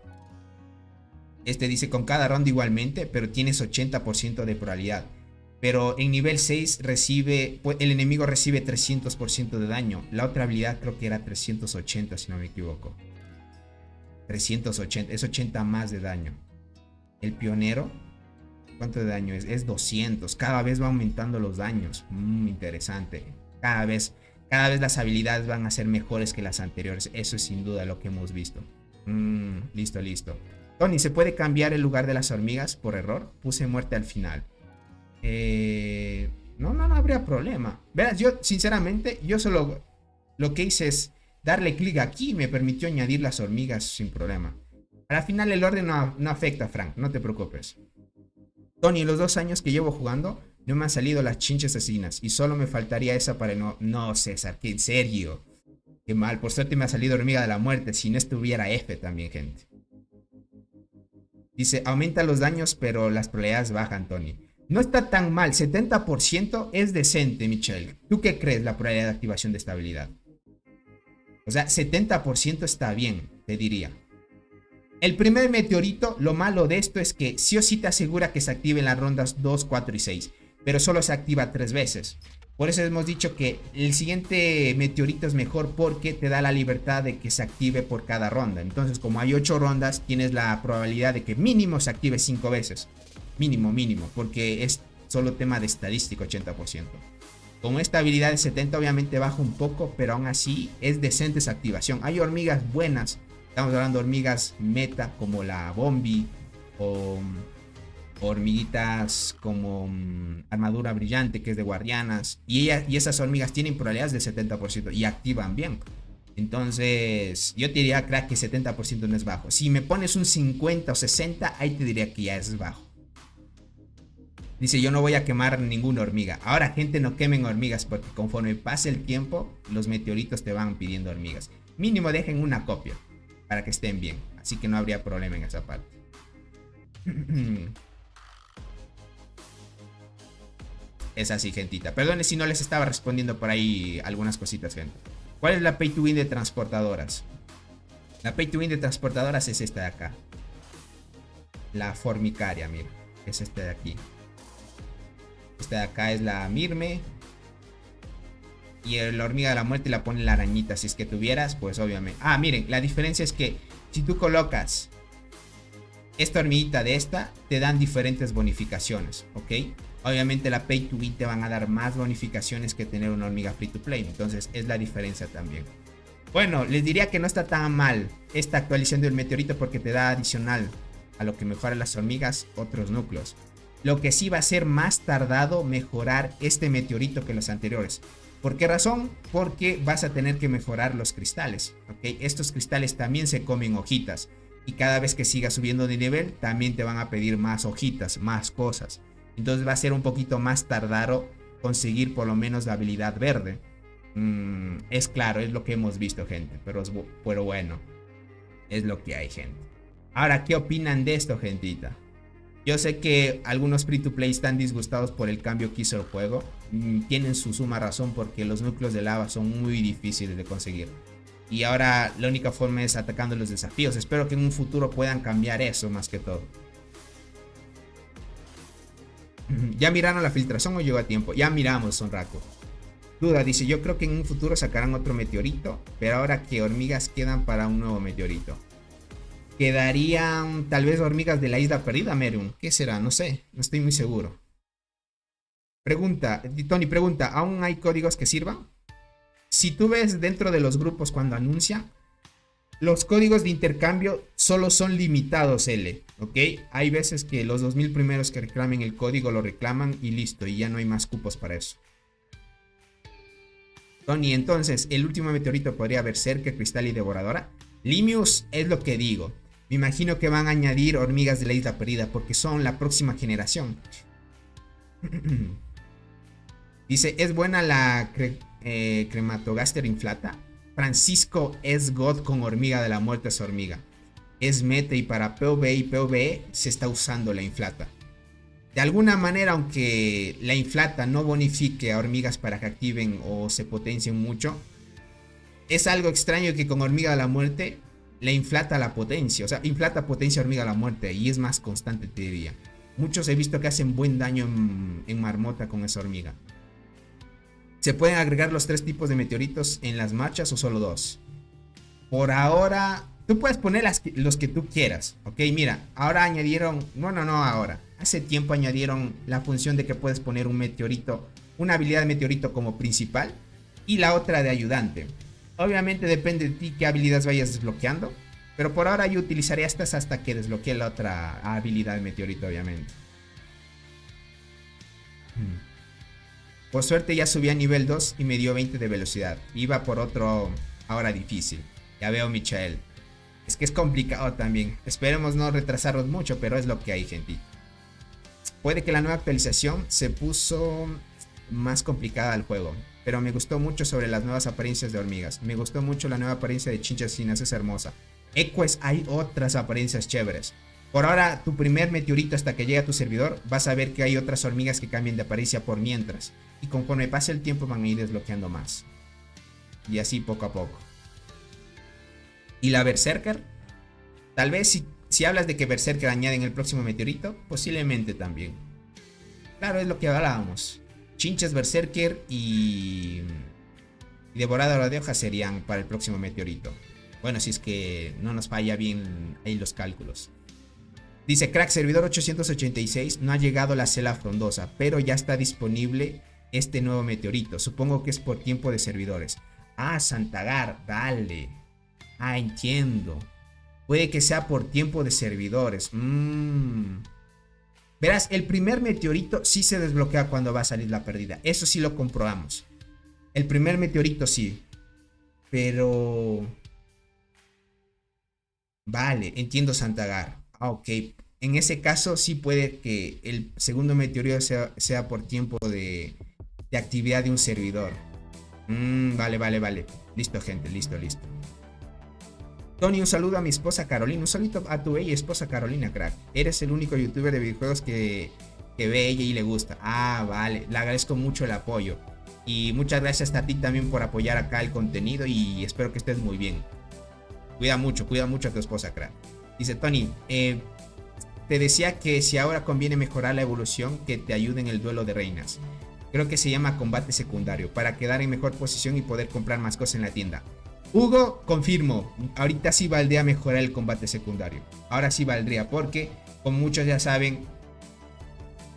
Este dice con cada ronda igualmente, pero tienes 80% de probabilidad. Pero en nivel 6 el enemigo recibe 300% de daño. La otra habilidad creo que era 380, si no me equivoco. 380, es 80 más de daño. El pionero, ¿cuánto de daño es? Es 200. Cada vez va aumentando los daños. Interesante. Cada vez las habilidades van a ser mejores que las anteriores. Eso es sin duda lo que hemos visto. Listo. Tony, ¿se puede cambiar el lugar de las hormigas por error? Puse muerte al final. No habría problema. Verás, yo sinceramente, yo solo lo que hice es darle clic aquí y me permitió añadir las hormigas sin problema. Al final el orden no afecta, Frank, no te preocupes. Tony, en los 2 años que llevo jugando no me han salido las chinches asesinas y solo me faltaría esa para no... No, César, que en serio. Qué mal, por suerte me ha salido hormiga de la muerte, si no estuviera F también, gente. Dice, aumenta los daños pero las probabilidades bajan, Tony. No está tan mal, 70% es decente, Michelle. ¿Tú qué crees la probabilidad de activación de esta habilidad? O sea, 70% está bien, te diría. El primer meteorito, lo malo de esto es que sí o sí te asegura que se active en las rondas 2, 4 y 6. Pero solo se activa 3 veces. Por eso hemos dicho que el siguiente meteorito es mejor porque te da la libertad de que se active por cada ronda. Entonces, como hay 8 rondas, tienes la probabilidad de que mínimo se active 5 veces. Mínimo, porque es solo tema de estadística, 80%. Con esta habilidad de 70 obviamente baja un poco, pero aún así es decente esa activación. Hay hormigas buenas, estamos hablando de hormigas meta como la Bombi o hormiguitas como armadura brillante que es de guardianas. Y esas hormigas tienen probabilidades del 70% y activan bien. Entonces yo te diría, crack, que 70% no es bajo. Si me pones un 50 o 60, ahí te diría que ya es bajo. Dice, yo no voy a quemar ninguna hormiga. Ahora, gente, no quemen hormigas porque conforme pase el tiempo, los meteoritos te van pidiendo hormigas. Mínimo dejen una copia para que estén bien. Así que no habría problema en esa parte. Es así, gentita. Perdone si no les estaba respondiendo por ahí algunas cositas, gente. ¿Cuál es la pay to win de transportadoras? La pay to win de transportadoras es esta de acá. la formicaria, mira. Es este de aquí. Esta de acá es la Mirme. Y la hormiga de la muerte la pone la arañita. Si es que tuvieras, pues obviamente. Ah, miren, la diferencia es que si tú colocas esta hormiguita de esta, te dan diferentes bonificaciones, ¿ok? Obviamente la Pay to Win te van a dar más bonificaciones que tener una hormiga Free to Play. Entonces es la diferencia también. Bueno, les diría que no está tan mal esta actualización del meteorito porque te da adicional a lo que mejora las hormigas otros núcleos. Lo que sí va a ser más tardado mejorar este meteorito que los anteriores. ¿Por qué razón? Porque vas a tener que mejorar los cristales, ¿ok? Estos cristales también se comen hojitas. Y cada vez que sigas subiendo de nivel, también te van a pedir más hojitas, más cosas. Entonces va a ser un poquito más tardado conseguir por lo menos la habilidad verde. Es claro, es lo que hemos visto, gente. Pero bueno, es lo que hay, gente. Ahora, ¿qué opinan de esto, gentita? Yo sé que algunos free to play están disgustados por el cambio que hizo el juego. Tienen su suma razón porque los núcleos de lava son muy difíciles de conseguir. Y ahora la única forma es atacando los desafíos. Espero que en un futuro puedan cambiar eso más que todo. ¿Ya miraron la filtración o llegó a tiempo? Ya miramos, Sonraco. Duda dice, yo creo que en un futuro sacarán otro meteorito. Pero ahora que hormigas quedan para un nuevo meteorito. Quedarían tal vez hormigas de la isla perdida, Merium. ¿Qué será? No sé, no estoy muy seguro. Tony pregunta, ¿aún hay códigos que sirvan? Si tú ves dentro de los grupos cuando anuncian, los códigos de intercambio solo son limitados, ¿ok? Hay veces que los 2000 primeros que reclamen el código lo reclaman y listo, y ya no hay más cupos para eso. Tony, entonces, ¿el último meteorito podría haber Berserker, Cristal y Devoradora? Limius, es lo que digo. Me imagino que van a añadir hormigas de la isla perdida porque son la próxima generación. Dice, ¿es buena la Crematogaster inflata? Francisco es God con hormiga de la muerte es hormiga. Es meta y para PvE y PvE se está usando la inflata. De alguna manera, aunque la inflata no bonifique a hormigas para que activen o se potencien mucho, es algo extraño que con hormiga de la muerte la inflata la potencia. O sea, inflata potencia hormiga de la muerte y es más constante, te diría. Muchos he visto que hacen buen daño en marmota con esa hormiga. ¿Se pueden agregar los 3 tipos de meteoritos en las marchas o solo 2? Por ahora, tú puedes poner los que tú quieras. Ok, mira, ahora añadieron... No ahora. Hace tiempo añadieron la función de que puedes poner un meteorito, una habilidad de meteorito como principal y la otra de ayudante. Obviamente depende de ti qué habilidades vayas desbloqueando. Pero por ahora yo utilizaré estas hasta que desbloquee la otra habilidad de meteorito, obviamente. Por suerte ya subí a nivel 2 y me dio 20 de velocidad. Iba por otro ahora difícil. Ya veo, Michael. Es que es complicado también. Esperemos no retrasarnos mucho, pero es lo que hay, gente. Puede que la nueva actualización se puso más complicada al juego. Pero me gustó mucho sobre las nuevas apariencias de hormigas. Me gustó mucho la nueva apariencia de Chinchasinas, es hermosa. Equus, hay otras apariencias chéveres. Por ahora, tu primer meteorito hasta que llegue a tu servidor, vas a ver que hay otras hormigas que cambian de apariencia por mientras. Y conforme pase el tiempo van a ir desbloqueando más. Y así poco a poco. ¿Y la Berserker? Tal vez si hablas de que Berserker añade en el próximo meteorito, posiblemente también. Claro, es lo que hablábamos. Chinches, Berserker y Devoradora de hojas serían para el próximo meteorito. Bueno, si es que no nos falla bien ahí los cálculos. Dice, crack, servidor 886, no ha llegado la cela frondosa, pero ya está disponible este nuevo meteorito. Supongo que es por tiempo de servidores. Ah, Santagar, dale. Ah, entiendo. Puede que sea por tiempo de servidores. Verás, el primer meteorito sí se desbloquea cuando va a salir la perdida. Eso sí lo comprobamos. El primer meteorito sí. Pero... Vale, entiendo, Santagar. Ah, ok. En ese caso sí puede que el segundo meteorito sea por tiempo de actividad de un servidor. Vale. Listo, gente, listo. Tony, un saludo a mi esposa Carolina. Un saludo a tu bella esposa Carolina, crack. Eres el único youtuber de videojuegos que ve ella y le gusta. Ah, vale. Le agradezco mucho el apoyo. Y muchas gracias a ti también por apoyar acá el contenido. Y espero que estés muy bien. Cuida mucho a tu esposa, crack. Dice Tony, te decía que si ahora conviene mejorar la evolución que te ayude en el duelo de reinas. Creo que se llama combate secundario, para quedar en mejor posición y poder comprar más cosas en la tienda. Hugo, confirmo, ahorita sí valdría mejorar el combate secundario. Ahora sí valdría, porque como muchos ya saben,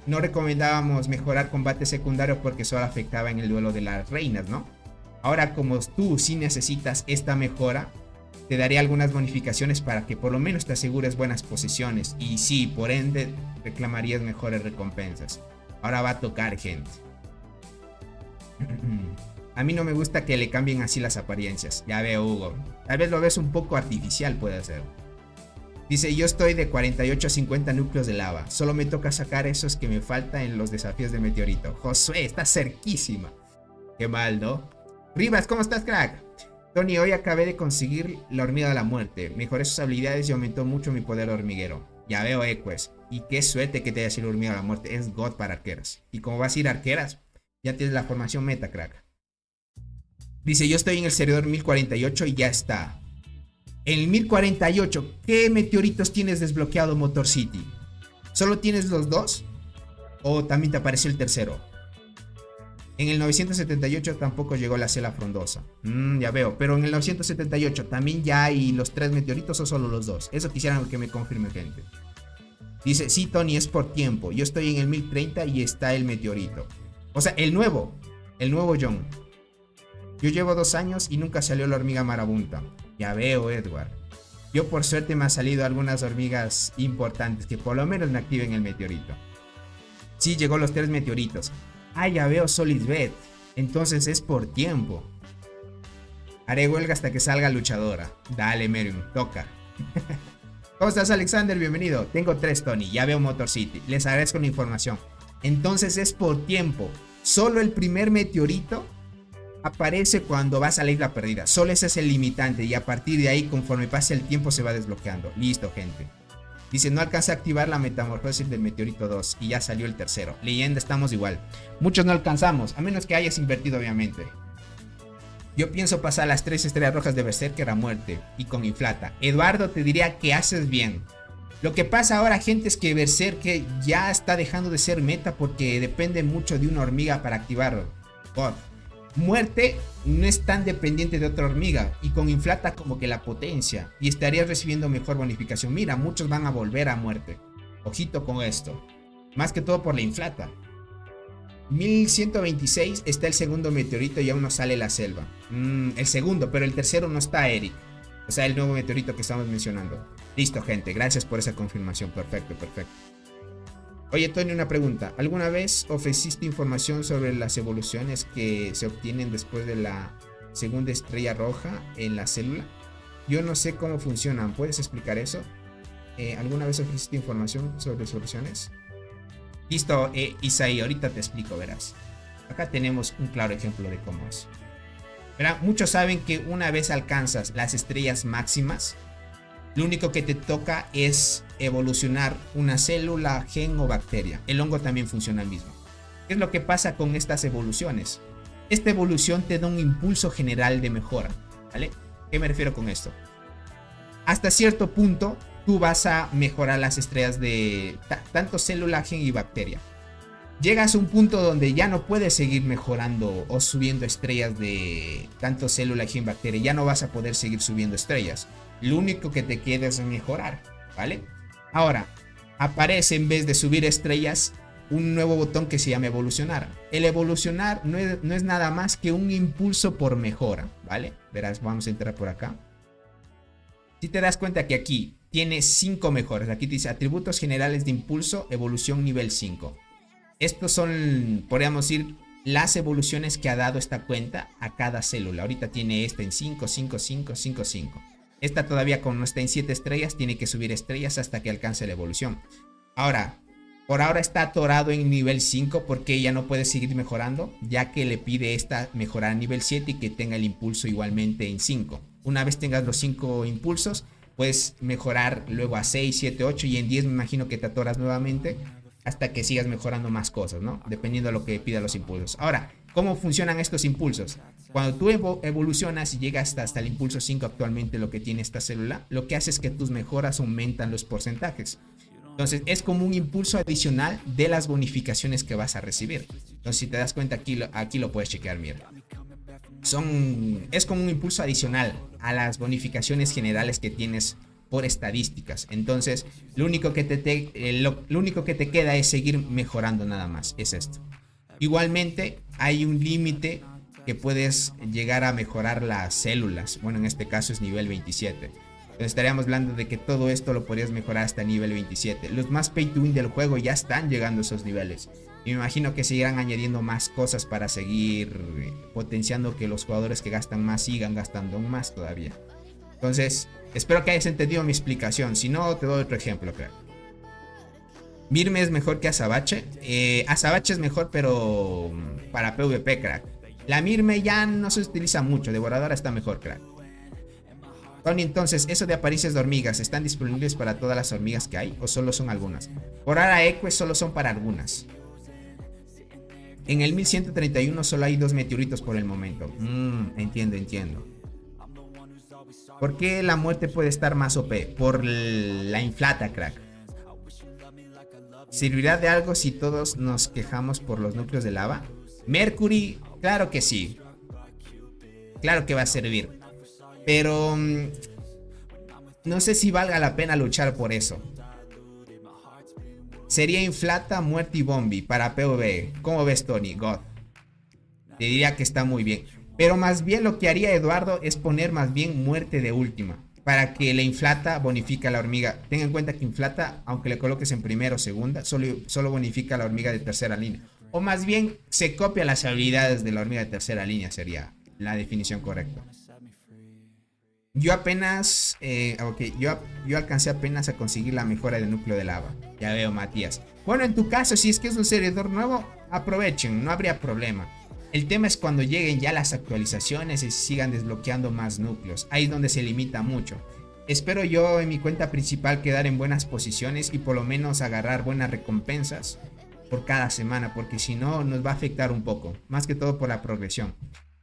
no recomendábamos mejorar combate secundario porque solo afectaba en el duelo de las reinas, ¿no? Ahora como tú sí necesitas esta mejora, te daré algunas bonificaciones para que por lo menos te asegures buenas posiciones. Y sí, por ende, reclamarías mejores recompensas. Ahora va a tocar, gente. A mí no me gusta que le cambien así las apariencias. Ya veo, Hugo. Tal vez lo ves un poco artificial, puede ser. Dice, yo estoy de 48 a 50 núcleos de lava. Solo me toca sacar esos que me faltan en los desafíos de meteorito. Josué, está cerquísima. Qué mal, ¿no? Rivas, ¿cómo estás, crack? Tony, hoy acabé de conseguir la hormiga de la muerte. Mejoré sus habilidades y aumentó mucho mi poder hormiguero. Ya veo, Equest. Y qué suerte que te haya sido la hormiga de la muerte. Es God para arqueras. Y como vas a ir a arqueras, ya tienes la formación meta, crack. Dice, yo estoy en el servidor 1048 y ya está. En el 1048, ¿qué meteoritos tienes desbloqueado, Motor City? ¿Solo tienes los dos? ¿O también te apareció el tercero? En el 978 tampoco llegó la cela frondosa. Ya veo, pero en el 978 también ya hay los 3 meteoritos o solo los 2. Eso quisiera que me confirme, gente. Dice, sí, Tony, es por tiempo. Yo estoy en el 1030 y está el meteorito. O sea, el nuevo John. Yo llevo 2 años y nunca salió la hormiga marabunta. Ya veo, Edward. Yo por suerte me han salido algunas hormigas importantes que por lo menos me activen el meteorito. Sí, llegó los 3 meteoritos. Ah, ya veo, Solidbet. Entonces es por tiempo. Haré huelga hasta que salga luchadora. Dale, Merium, toca. ¿Cómo estás, Alexander? Bienvenido. Tengo 3, Tony. Ya veo Motor City. Les agradezco la información. Entonces es por tiempo. Solo el primer meteorito aparece cuando vas a la isla perdida. Solo ese es el limitante. Y a partir de ahí, conforme pase el tiempo, se va desbloqueando. Listo, gente. Dice, no alcanza a activar la metamorfosis del meteorito 2 y ya salió el tercero. Leyenda, estamos igual. Muchos no alcanzamos, a menos que hayas invertido, obviamente. Yo pienso pasar las 3 estrellas rojas de Berserker a muerte y con inflata. Eduardo, te diría que haces bien. Lo que pasa ahora, gente, es que Berserker ya está dejando de ser meta porque depende mucho de una hormiga para activarlo. God. Muerte no es tan dependiente de otra hormiga y con inflata como que la potencia y estarías recibiendo mejor bonificación. Mira, muchos van a volver a muerte. Ojito con esto. Más que todo por la inflata. 1126 está el segundo meteorito y aún no sale la selva. El segundo, pero el tercero no está, Eric. O sea, el nuevo meteorito que estamos mencionando. Listo, gente, gracias por esa confirmación. Perfecto, perfecto. Oye, Tony, una pregunta. ¿Alguna vez ofreciste información sobre las evoluciones que se obtienen después de la segunda estrella roja en la célula? Yo no sé cómo funcionan. ¿Puedes explicar eso? ¿Alguna vez ofreciste información sobre soluciones? Listo, Isaí, ahorita te explico, verás. Acá tenemos un claro ejemplo de cómo es. Verá, muchos saben que una vez alcanzas las estrellas máximas, lo único que te toca es evolucionar una célula, gen o bacteria. El hongo también funciona al mismo. ¿Qué es lo que pasa con estas evoluciones? Esta evolución te da un impulso general de mejora, ¿vale? ¿Qué me refiero con esto? Hasta cierto punto, tú vas a mejorar las estrellas de tanto célula, gen y bacteria. Llegas a un punto donde ya no puedes seguir mejorando o subiendo estrellas de tanto célula, gen, bacteria. Ya no vas a poder seguir subiendo estrellas. Lo único que te queda es mejorar, ¿vale? Ahora, aparece en vez de subir estrellas un nuevo botón que se llama evolucionar. El evolucionar no es nada más que un impulso por mejora, ¿vale? Verás, vamos a entrar por acá. Si te das cuenta que aquí tiene 5 mejoras. Aquí te dice atributos generales de impulso, evolución nivel 5. Estos son, podríamos decir, las evoluciones que ha dado esta cuenta a cada célula. Ahorita tiene esta en 5, 5, 5, 5, 5. Esta todavía, como no está en 7 estrellas, tiene que subir estrellas hasta que alcance la evolución. Ahora, por ahora está atorado en nivel 5 porque ya no puede seguir mejorando, ya que le pide esta mejorar a nivel 7 y que tenga el impulso igualmente en 5. Una vez tengas los 5 impulsos, puedes mejorar luego a 6, 7, 8 y en 10 me imagino que te atoras nuevamente hasta que sigas mejorando más cosas, ¿no? Dependiendo de lo que pida los impulsos. Ahora, ¿cómo funcionan estos impulsos? Cuando tú evolucionas y llegas hasta el impulso 5 actualmente, lo que tiene esta célula, lo que hace es que tus mejoras aumentan los porcentajes. Entonces es como un impulso adicional de las bonificaciones que vas a recibir. Entonces si te das cuenta aquí lo puedes chequear, mira. Es como un impulso adicional a las bonificaciones generales que tienes por estadísticas. Entonces lo único que te queda es seguir mejorando nada más. Es esto. Igualmente hay un límite que puedes llegar a mejorar las células. Bueno, en este caso es nivel 27. Entonces estaríamos hablando de que todo esto lo podrías mejorar hasta nivel 27. Los más pay to win del juego ya están llegando a esos niveles. Y me imagino que seguirán añadiendo más cosas para seguir potenciando que los jugadores que gastan más sigan gastando aún más todavía. Entonces, espero que hayas entendido mi explicación. Si no, te doy otro ejemplo, crack. Mirme es mejor que Azabache. Azabache es mejor, pero para PvP, crack. La Mirme ya no se utiliza mucho. Devoradora está mejor, crack. Tony, entonces, eso de apariencias de hormigas, ¿están disponibles para todas las hormigas que hay o solo son algunas? Por ahora, Eques solo son para algunas. En el 1131 solo hay 2 meteoritos por el momento. Entiendo. ¿Por qué la muerte puede estar más OP? Por la inflata, crack. ¿Servirá de algo si todos nos quejamos por los núcleos de lava? Mercury, claro que sí. Claro que va a servir. Pero no sé si valga la pena luchar por eso. Sería inflata, muerte y bombi para PvE. ¿Cómo ves, Tony? God. Te diría que está muy bien. Pero más bien lo que haría Eduardo es poner más bien muerte de última. Para que la inflata bonifique a la hormiga. Ten en cuenta que inflata, aunque le coloques en primera o segunda, solo bonifica a la hormiga de tercera línea. O más bien se copia las habilidades de la hormiga de tercera línea. Sería la definición correcta. Yo apenas, yo alcancé apenas a conseguir la mejora de núcleo de lava. Ya veo, Matías. Bueno, en tu caso, si es que es un servidor nuevo, aprovechen, no habría problema. El tema es cuando lleguen ya las actualizaciones y sigan desbloqueando más núcleos. Ahí es donde se limita mucho. Espero yo en mi cuenta principal quedar en buenas posiciones y por lo menos agarrar buenas recompensas por cada semana, porque si no nos va a afectar un poco, más que todo por la progresión.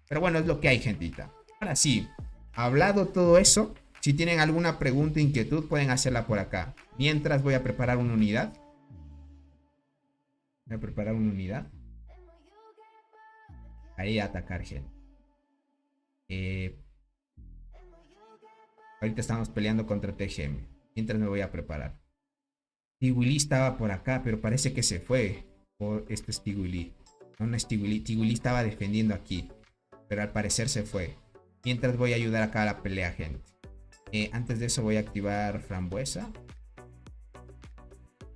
Pero bueno, es lo que hay, gentita. Ahora sí. Hablado todo eso, si tienen alguna pregunta o inquietud pueden hacerla por acá. Mientras voy a preparar una unidad. Ahí a atacar, gente. Ahorita estamos peleando contra TGM. Mientras me voy a preparar. Tiguli estaba por acá, pero parece que se fue. Este es Tiguli. No es Tiguli. Tiguli estaba defendiendo aquí. Pero al parecer se fue. Mientras voy a ayudar acá a la pelea, gente. Antes de eso voy a activar frambuesa.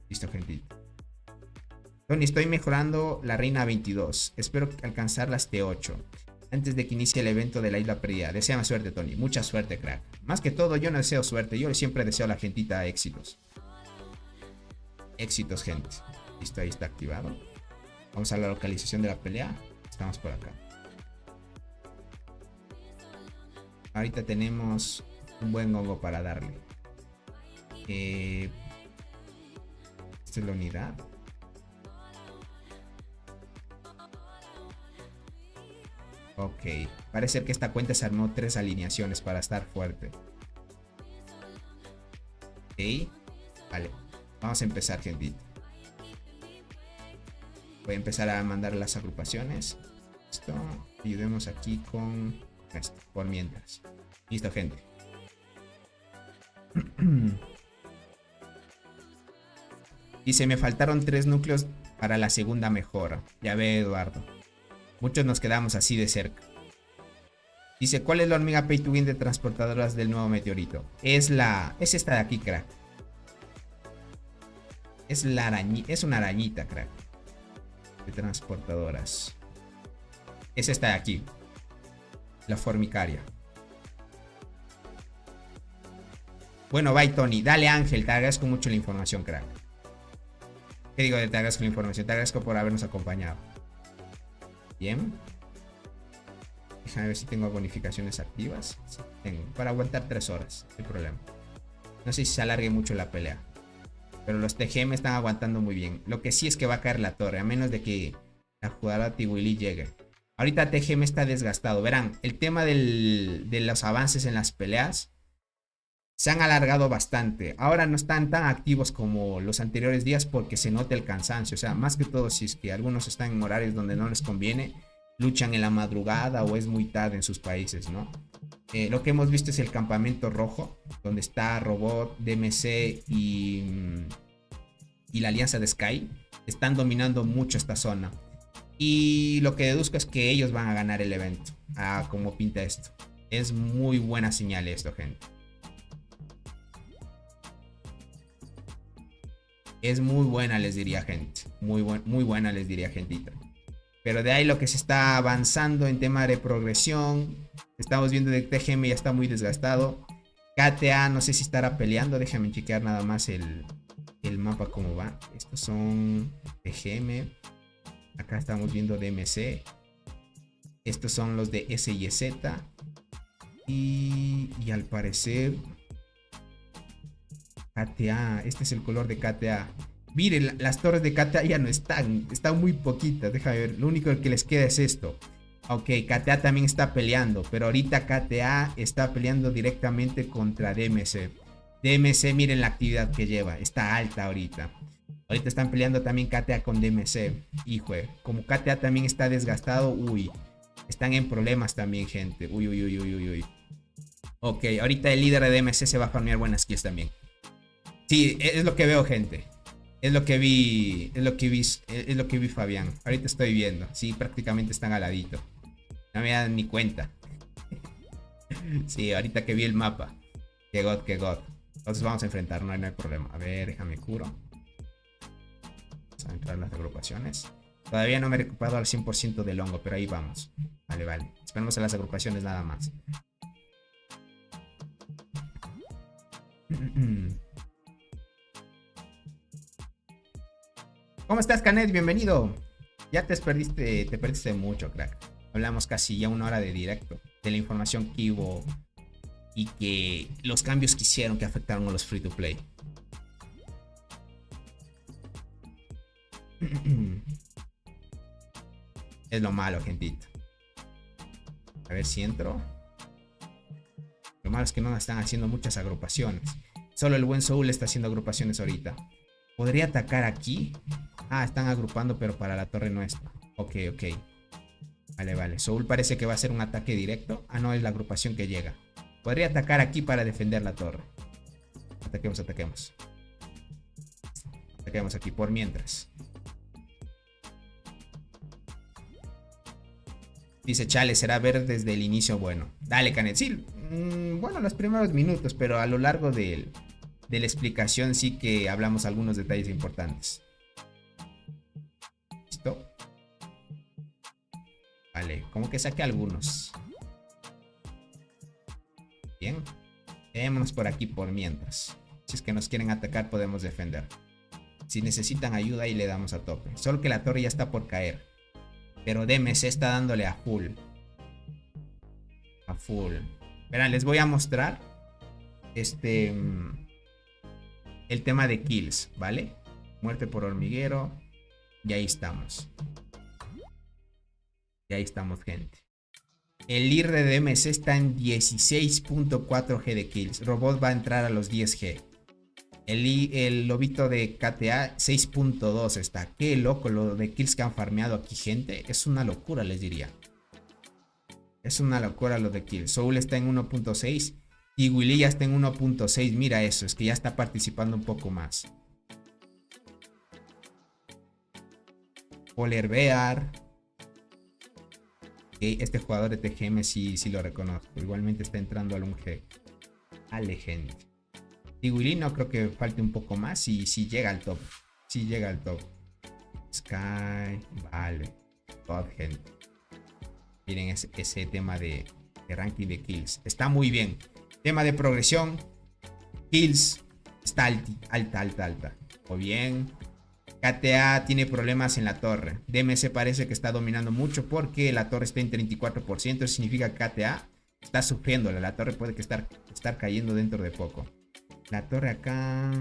Listo, gentito. Tony, estoy mejorando la reina 22. Espero alcanzar las T8 antes de que inicie el evento de la isla perdida. Deseame suerte, Tony. Mucha suerte, crack. Más que todo, yo no deseo suerte. Yo siempre deseo a la gentita éxitos. Éxitos, gente. Listo, ahí está activado. Vamos a la localización de la pelea. Estamos por acá. Ahorita tenemos un buen hongo para darle. Esta es la unidad. Ok. Parece que esta cuenta se armó 3 alineaciones para estar fuerte. Ok. Vale. Vamos a empezar, gentito. Voy a empezar a mandar las agrupaciones. Listo. Ayudemos aquí con esto, por mientras. Listo, gente. Dice, me faltaron 3 núcleos para la segunda mejora. Ya ve, Eduardo. Muchos nos quedamos así de cerca. Dice, ¿cuál es la hormiga pay to win de transportadoras del nuevo meteorito? Es esta de aquí, crack. Es una arañita, crack. De transportadoras. Es esta de aquí. La formicaria. Bueno, bye, Tony. Dale, Ángel. Te agradezco mucho la información, crack. ¿Qué digo de te agradezco la información? Te agradezco por habernos acompañado. Bien. Déjame ver si tengo bonificaciones activas. Sí, tengo. Para aguantar 3 horas. No hay problema. No sé si se alargue mucho la pelea. Pero los TGM están aguantando muy bien. Lo que sí es que va a caer la torre. A menos de que la jugadora Tiguli llegue. Ahorita TGM está desgastado. Verán, el tema de los avances en las peleas se han alargado bastante. Ahora no están tan activos como los anteriores días porque se nota el cansancio. O sea, más que todo, si es que algunos están en horarios donde no les conviene, luchan en la madrugada o es muy tarde en sus países, ¿no? Lo que hemos visto es el campamento rojo, donde está Robot, DMC y la alianza de Sky. Están dominando mucho esta zona. Y lo que deduzco es que ellos van a ganar el evento. Como pinta esto. Es muy buena señal esto, gente. Es muy buena, les diría, gente. Muy buena, les diría, gentita. Pero de ahí lo que se está avanzando en tema de progresión. Estamos viendo que TGM ya está muy desgastado. KTA no sé si estará peleando. Déjame chequear nada más el mapa cómo va. Estos son TGM. Acá estamos viendo DMC. Estos son los de SYZ. Y al parecer KTA. Este es el color de KTA. Miren, las torres de KTA ya no están. Están muy poquitas. Déjame ver. Lo único que les queda es esto. Ok, KTA también está peleando. Pero ahorita KTA está peleando directamente contra DMC. DMC, miren la actividad que lleva. Está alta ahorita. Ahorita están peleando también KTA con DMC. Hijo, como KTA también está desgastado. Uy, están en problemas también, gente. Uy. Ok, ahorita el líder de DMC se va a farmear buenas kills también. Sí, es lo que veo, gente. Es lo que vi Fabián. Ahorita estoy viendo. Sí, prácticamente están al ladito. No me dan ni cuenta. Sí, ahorita que vi el mapa. Que god. Entonces vamos a enfrentar, no hay problema. A ver, déjame curo. Vamos a entrar a las agrupaciones. Todavía no me he recuperado al 100% del hongo, pero ahí vamos. Vale. Esperemos a las agrupaciones nada más. ¿Cómo estás, Canet? Bienvenido. Ya te perdiste mucho, crack. Hablamos casi ya una hora de directo de la información que hubo y que los cambios que hicieron que afectaron a los free to play. Es lo malo, gentito. A ver si entro. Lo malo es que no están haciendo muchas agrupaciones. Solo el buen Soul está haciendo agrupaciones ahorita. ¿Podría atacar aquí? Están agrupando, pero para la torre nuestra. Ok. Vale. Soul parece que va a hacer un ataque directo. No, es la agrupación que llega. Podría atacar aquí para defender la torre. Ataquemos. Ataquemos aquí por mientras. Dice Chale, será ver desde el inicio. Bueno, dale, Canet. Sí, bueno, los primeros minutos, pero a lo largo de la explicación sí que hablamos algunos detalles importantes. ¿Listo? Vale, como que saqué algunos. Bien. Quedémonos por aquí por mientras. Si es que nos quieren atacar podemos defender. Si necesitan ayuda ahí le damos a tope. Solo que la torre ya está por caer. Pero DMC está dándole a full. Verán, les voy a mostrar el tema de kills, ¿vale? Muerte por hormiguero. Y ahí estamos. Gente. El líder de DMC está en 16.4 G de kills. Robot va a entrar a los 10 G. El lobito de KTA 6.2 está. Qué loco lo de kills que han farmeado aquí, gente. Es una locura, les diría. Es una locura lo de kills. Soul está en 1.6 y Willy ya está en 1.6. Mira eso, es que ya está participando un poco más. Polar Bear. Este jugador de TGM sí lo reconozco. Igualmente está entrando al 1G. Ale, gente. Y Willy no creo que falte un poco más. Y si llega al top. Sky. Vale. God, gente. Miren ese tema de ranking de kills. Está muy bien. Tema de progresión. Kills. Está alta. O bien. KTA tiene problemas en la torre. DMC parece que está dominando mucho porque la torre está en 34%. Eso significa que KTA está sufriéndola. La torre puede que estar cayendo dentro de poco. La torre acá.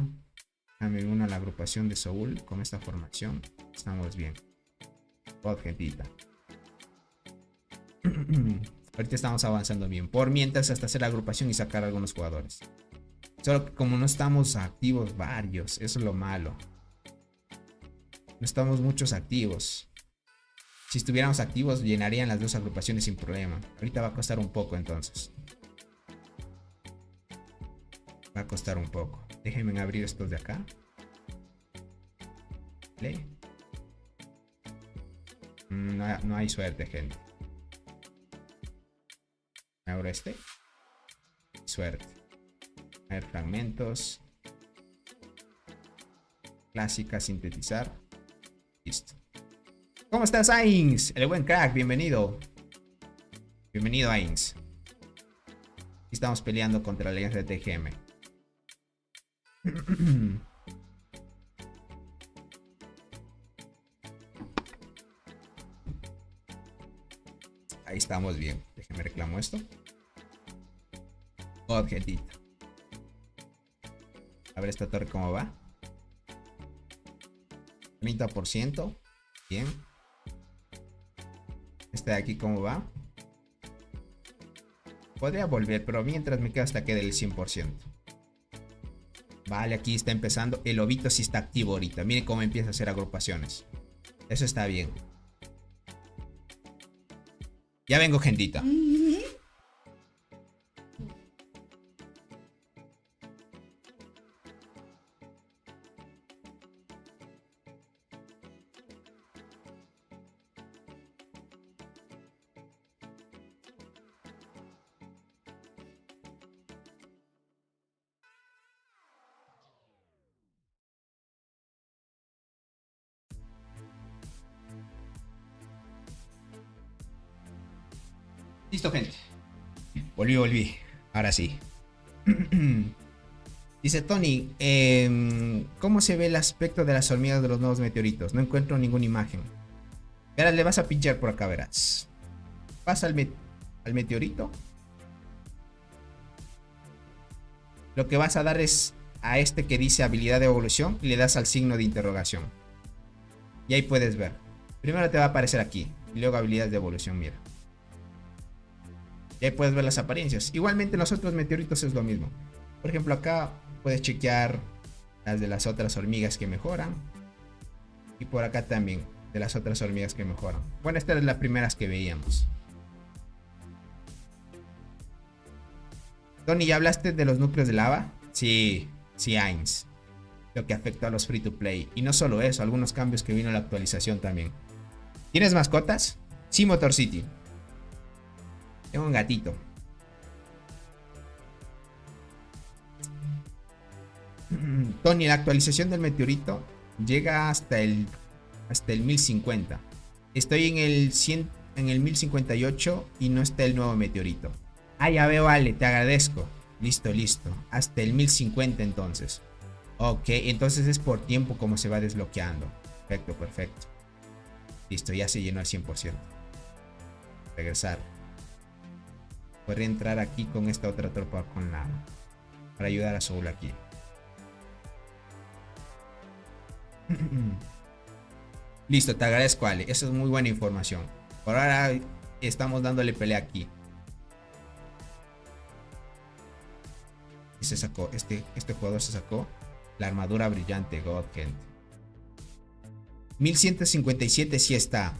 Dame una a la agrupación de Soul. Con esta formación estamos bien. God, gentita. Ahorita estamos avanzando bien. Por mientras hasta hacer la agrupación y sacar a algunos jugadores. Solo que como no estamos activos varios, eso es lo malo. No estamos muchos activos. Si estuviéramos activos, llenarían las dos agrupaciones sin problema. Ahorita va a costar un poco entonces. Va a costar un poco. Déjenme abrir estos de acá. ¿Vale? No hay suerte, gente. Me abro este. Suerte. A ver, fragmentos. Clásica, sintetizar. Listo. ¿Cómo estás, Ains? El buen crack, bienvenido. Bienvenido, Ains. Estamos peleando contra la alianza de TGM. Ahí estamos bien. Déjenme reclamo esto. Objetito. A ver esta torre cómo va. 30%. Bien. Este de aquí cómo va. Podría volver, pero mientras me quedo hasta que del 100%. Vale, aquí está empezando. El lobito sí está activo ahorita. Miren cómo empieza a hacer agrupaciones. Eso está bien. Ya vengo, gentita. Listo, gente. Volví. Ahora sí. Dice Tony, ¿cómo se ve el aspecto de las hormigas de los nuevos meteoritos? No encuentro ninguna imagen. Verás, le vas a pinchar por acá, verás. Pasa al meteorito. Lo que vas a dar es a este que dice habilidad de evolución y le das al signo de interrogación. Y ahí puedes ver. Primero te va a aparecer aquí y luego habilidades de evolución, mira. Y ahí puedes ver las apariencias. Igualmente los otros meteoritos es lo mismo. Por ejemplo, acá puedes chequear las de las otras hormigas que mejoran. Y por acá también de las otras hormigas que mejoran. Bueno, estas eran las primeras que veíamos. Tony, ¿ya hablaste de los núcleos de lava? Sí, Ains. Lo que afectó a los free to play. Y no solo eso, algunos cambios que vino en la actualización también. ¿Tienes mascotas? Sí, Motor City. Tengo un gatito. Tony, la actualización del meteorito llega hasta el 1050. Estoy en el 1058 y no está el nuevo meteorito. Ah, ya veo, vale, te agradezco. Listo. Hasta el 1050 entonces. Ok, entonces es por tiempo como se va desbloqueando. Perfecto. Listo, ya se llenó al 100%. Regresar. Podría entrar aquí con esta otra tropa para ayudar a Soul aquí. Listo, te agradezco, Ale. Eso es muy buena información. Por ahora estamos dándole pelea aquí. Y se sacó, este jugador se sacó la armadura brillante, God, gente. 1157 sí está.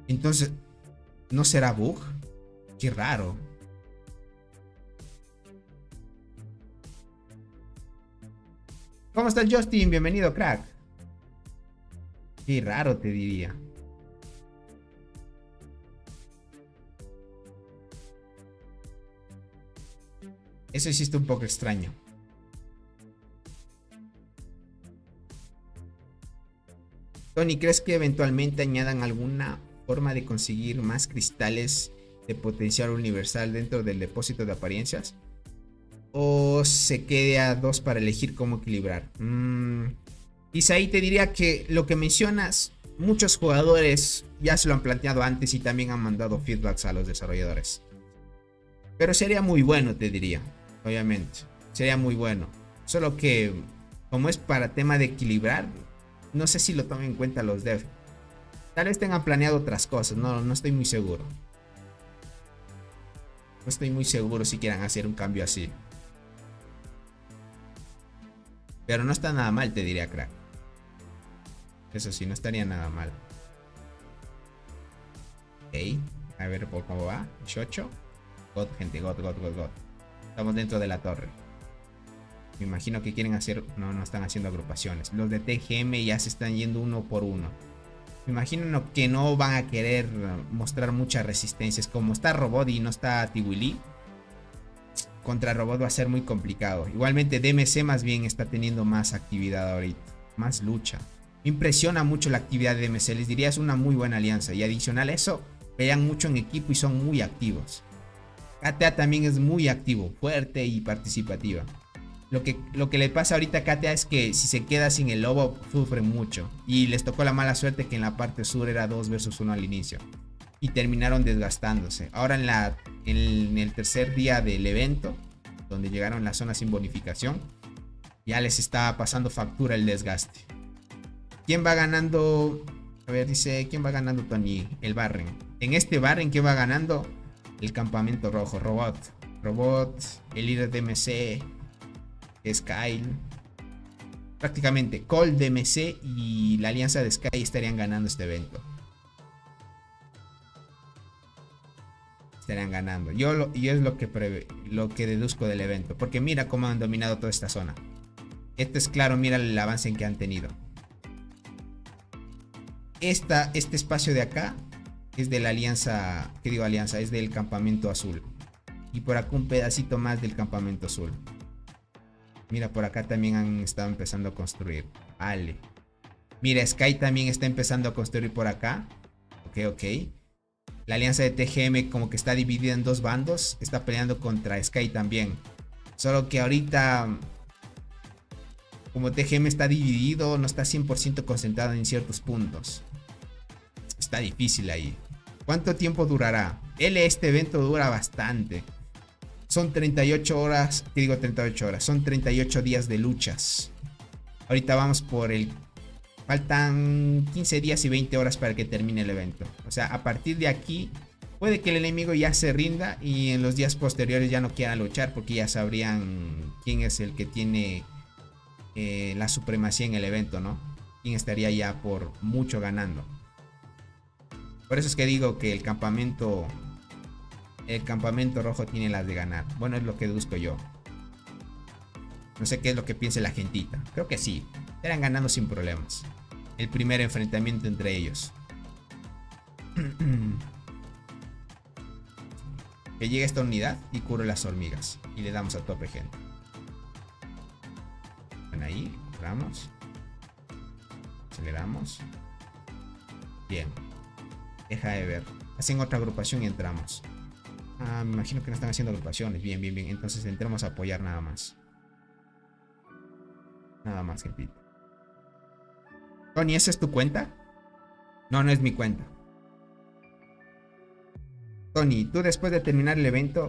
Entonces, ¿no será bug? Qué raro. ¿Cómo estás, Justin? Bienvenido, crack. Qué raro, te diría. Eso sí está un poco extraño. Tony, ¿crees que eventualmente añadan alguna forma de conseguir más cristales de potencial universal dentro del depósito de apariencias? ¿O se quede a 2 para elegir cómo equilibrar? Isaí, te diría que lo que mencionas, muchos jugadores ya se lo han planteado antes y también han mandado feedbacks a los desarrolladores. Pero sería muy bueno, te diría. Obviamente, sería muy bueno. Solo que, como es para tema de equilibrar, no sé si lo tomen en cuenta los devs. Tal vez tengan planeado otras cosas, no estoy muy seguro. No estoy muy seguro si quieran hacer un cambio así. Pero no está nada mal, te diría, crack. Eso sí, no estaría nada mal. Ok, a ver por cómo va. 8. God, gente, God. Estamos dentro de la torre. Me imagino que quieren hacer... No, no están haciendo agrupaciones. Los de TGM ya se están yendo uno por uno. Me imagino que no van a querer mostrar muchas resistencias. Como está Robot y no está Tiwili, contra Robot va a ser muy complicado. Igualmente DMC más bien está teniendo más actividad ahorita. Más lucha. Me impresiona mucho la actividad de DMC. Les diría es una muy buena alianza. Y adicional a eso, pelean mucho en equipo y son muy activos. KTA también es muy activo, fuerte y participativa. Lo que le pasa ahorita a KTA es que si se queda sin el lobo, sufre mucho. Y les tocó la mala suerte que en la parte sur era 2 versus 1 al inicio. Y terminaron desgastándose. Ahora en el tercer día del evento, donde llegaron las zonas sin bonificación, ya les está pasando factura el desgaste. ¿Quién va ganando? A ver, dice, ¿quién va ganando, Tony? El Barren. En este Barren, ¿quién va ganando? El campamento rojo, Robot, el líder de DMC, Sky. Prácticamente Cold, DMC y la alianza de Sky estarían ganando este evento. Estarían ganando. Yo es lo que deduzco del evento. Porque mira cómo han dominado toda esta zona. Esto es claro, mira el avance en que han tenido. Este espacio de acá es de la alianza, ¿qué digo alianza? Es del campamento azul. Y por acá un pedacito más del campamento azul. Mira, por acá también han estado empezando a construir. Vale. Mira, Sky también está empezando a construir por acá. Ok. La alianza de TGM como que está dividida en dos bandos. Está peleando contra Sky también. Solo que ahorita, como TGM está dividido, no está 100% concentrado en ciertos puntos. Está difícil ahí. ¿Cuánto tiempo durará? Este evento dura bastante. Son 38 horas. ¿Qué digo 38 horas? Son 38 días de luchas. Ahorita vamos por el... Faltan 15 días y 20 horas para que termine el evento. O sea, a partir de aquí puede que el enemigo ya se rinda y en los días posteriores ya no quiera luchar porque ya sabrían quién es el que tiene la supremacía en el evento, ¿no? Quién estaría ya por mucho ganando. Por eso es que digo que el campamento rojo tiene las de ganar. Bueno, es lo que deduzco yo. No sé qué es lo que piense la gentita. Creo que sí. Estarán ganando sin problemas. El primer enfrentamiento entre ellos. Que llegue esta unidad y curo las hormigas. Y le damos a tope, gente. Ven ahí. Curamos. Aceleramos. Bien. Deja de ver. Hacen otra agrupación y entramos. Me imagino que no están haciendo agrupaciones. Bien. Entonces entremos a apoyar nada más. Nada más, gentita. Tony, ¿esa es tu cuenta? No, no es mi cuenta. Tony, tú después de terminar el evento...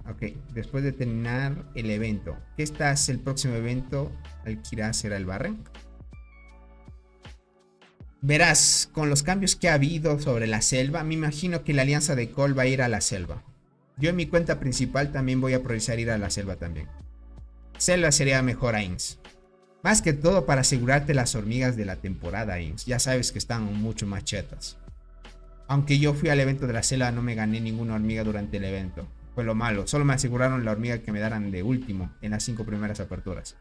ok, después de terminar el evento, ¿qué estás el próximo evento al que irás será el Barren? Verás, con los cambios que ha habido sobre la selva, me imagino que la alianza de Cole va a ir a la selva. Yo en mi cuenta principal también voy a priorizar ir a la selva también. Selva sería mejor a Inks. Más que todo para asegurarte las hormigas de la temporada, Inks. Ya sabes que están mucho más chetas. Aunque yo fui al evento de la selva, no me gané ninguna hormiga durante el evento. Fue lo malo. Solo me aseguraron la hormiga que me daran de último en las 5 primeras aperturas.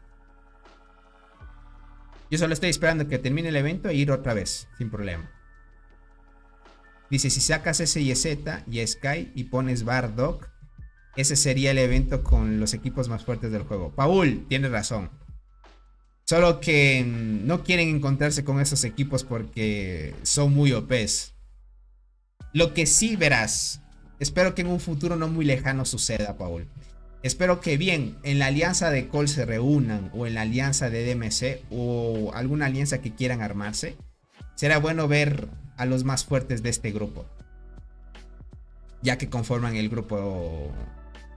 Yo solo estoy esperando que termine el evento e ir otra vez, sin problema. Dice, si sacas SYZ y Sky y pones Bardock, ese sería el evento con los equipos más fuertes del juego. Paul, tienes razón. Solo que no quieren encontrarse con esos equipos porque son muy OPs. Lo que sí verás, espero que en un futuro no muy lejano suceda, Paul. Espero que bien, en la alianza de Cole se reúnan o en la alianza de DMC o alguna alianza que quieran armarse. Será bueno ver a los más fuertes de este grupo, ya que conforman el grupo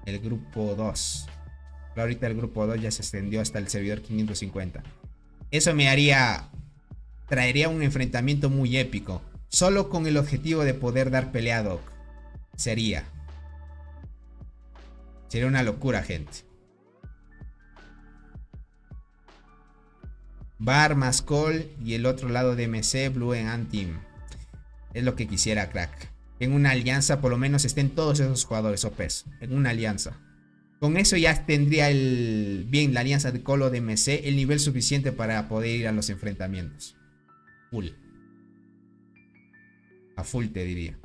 2. Ahorita el grupo 2 ya se extendió hasta el servidor 550. Eso traería un enfrentamiento muy épico, solo con el objetivo de poder dar pelea a Doc. Sería una locura, gente. Bar más Call y el otro lado de MC, Blue en Antim. Es lo que quisiera, crack. En una alianza por lo menos estén todos esos jugadores OPs. En una alianza. Con eso ya tendría la alianza de Call o de MC el nivel suficiente para poder ir a los enfrentamientos. Full. A full te diría.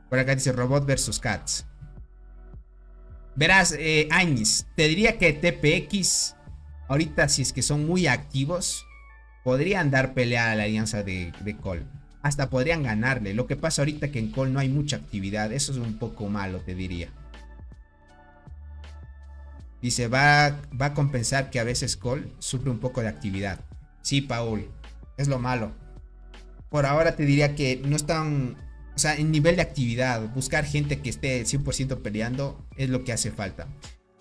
Por acá dice Robot versus Cats. Verás, Añis, te diría que TPX, ahorita si es que son muy activos, podrían dar pelea a la alianza de Call. Hasta podrían ganarle. Lo que pasa ahorita que en Call no hay mucha actividad. Eso es un poco malo, te diría. Dice, va a compensar que a veces Call sufre un poco de actividad. Sí, Paul, es lo malo. Por ahora te diría que no están... O sea, en nivel de actividad, buscar gente que esté 100% peleando es lo que hace falta.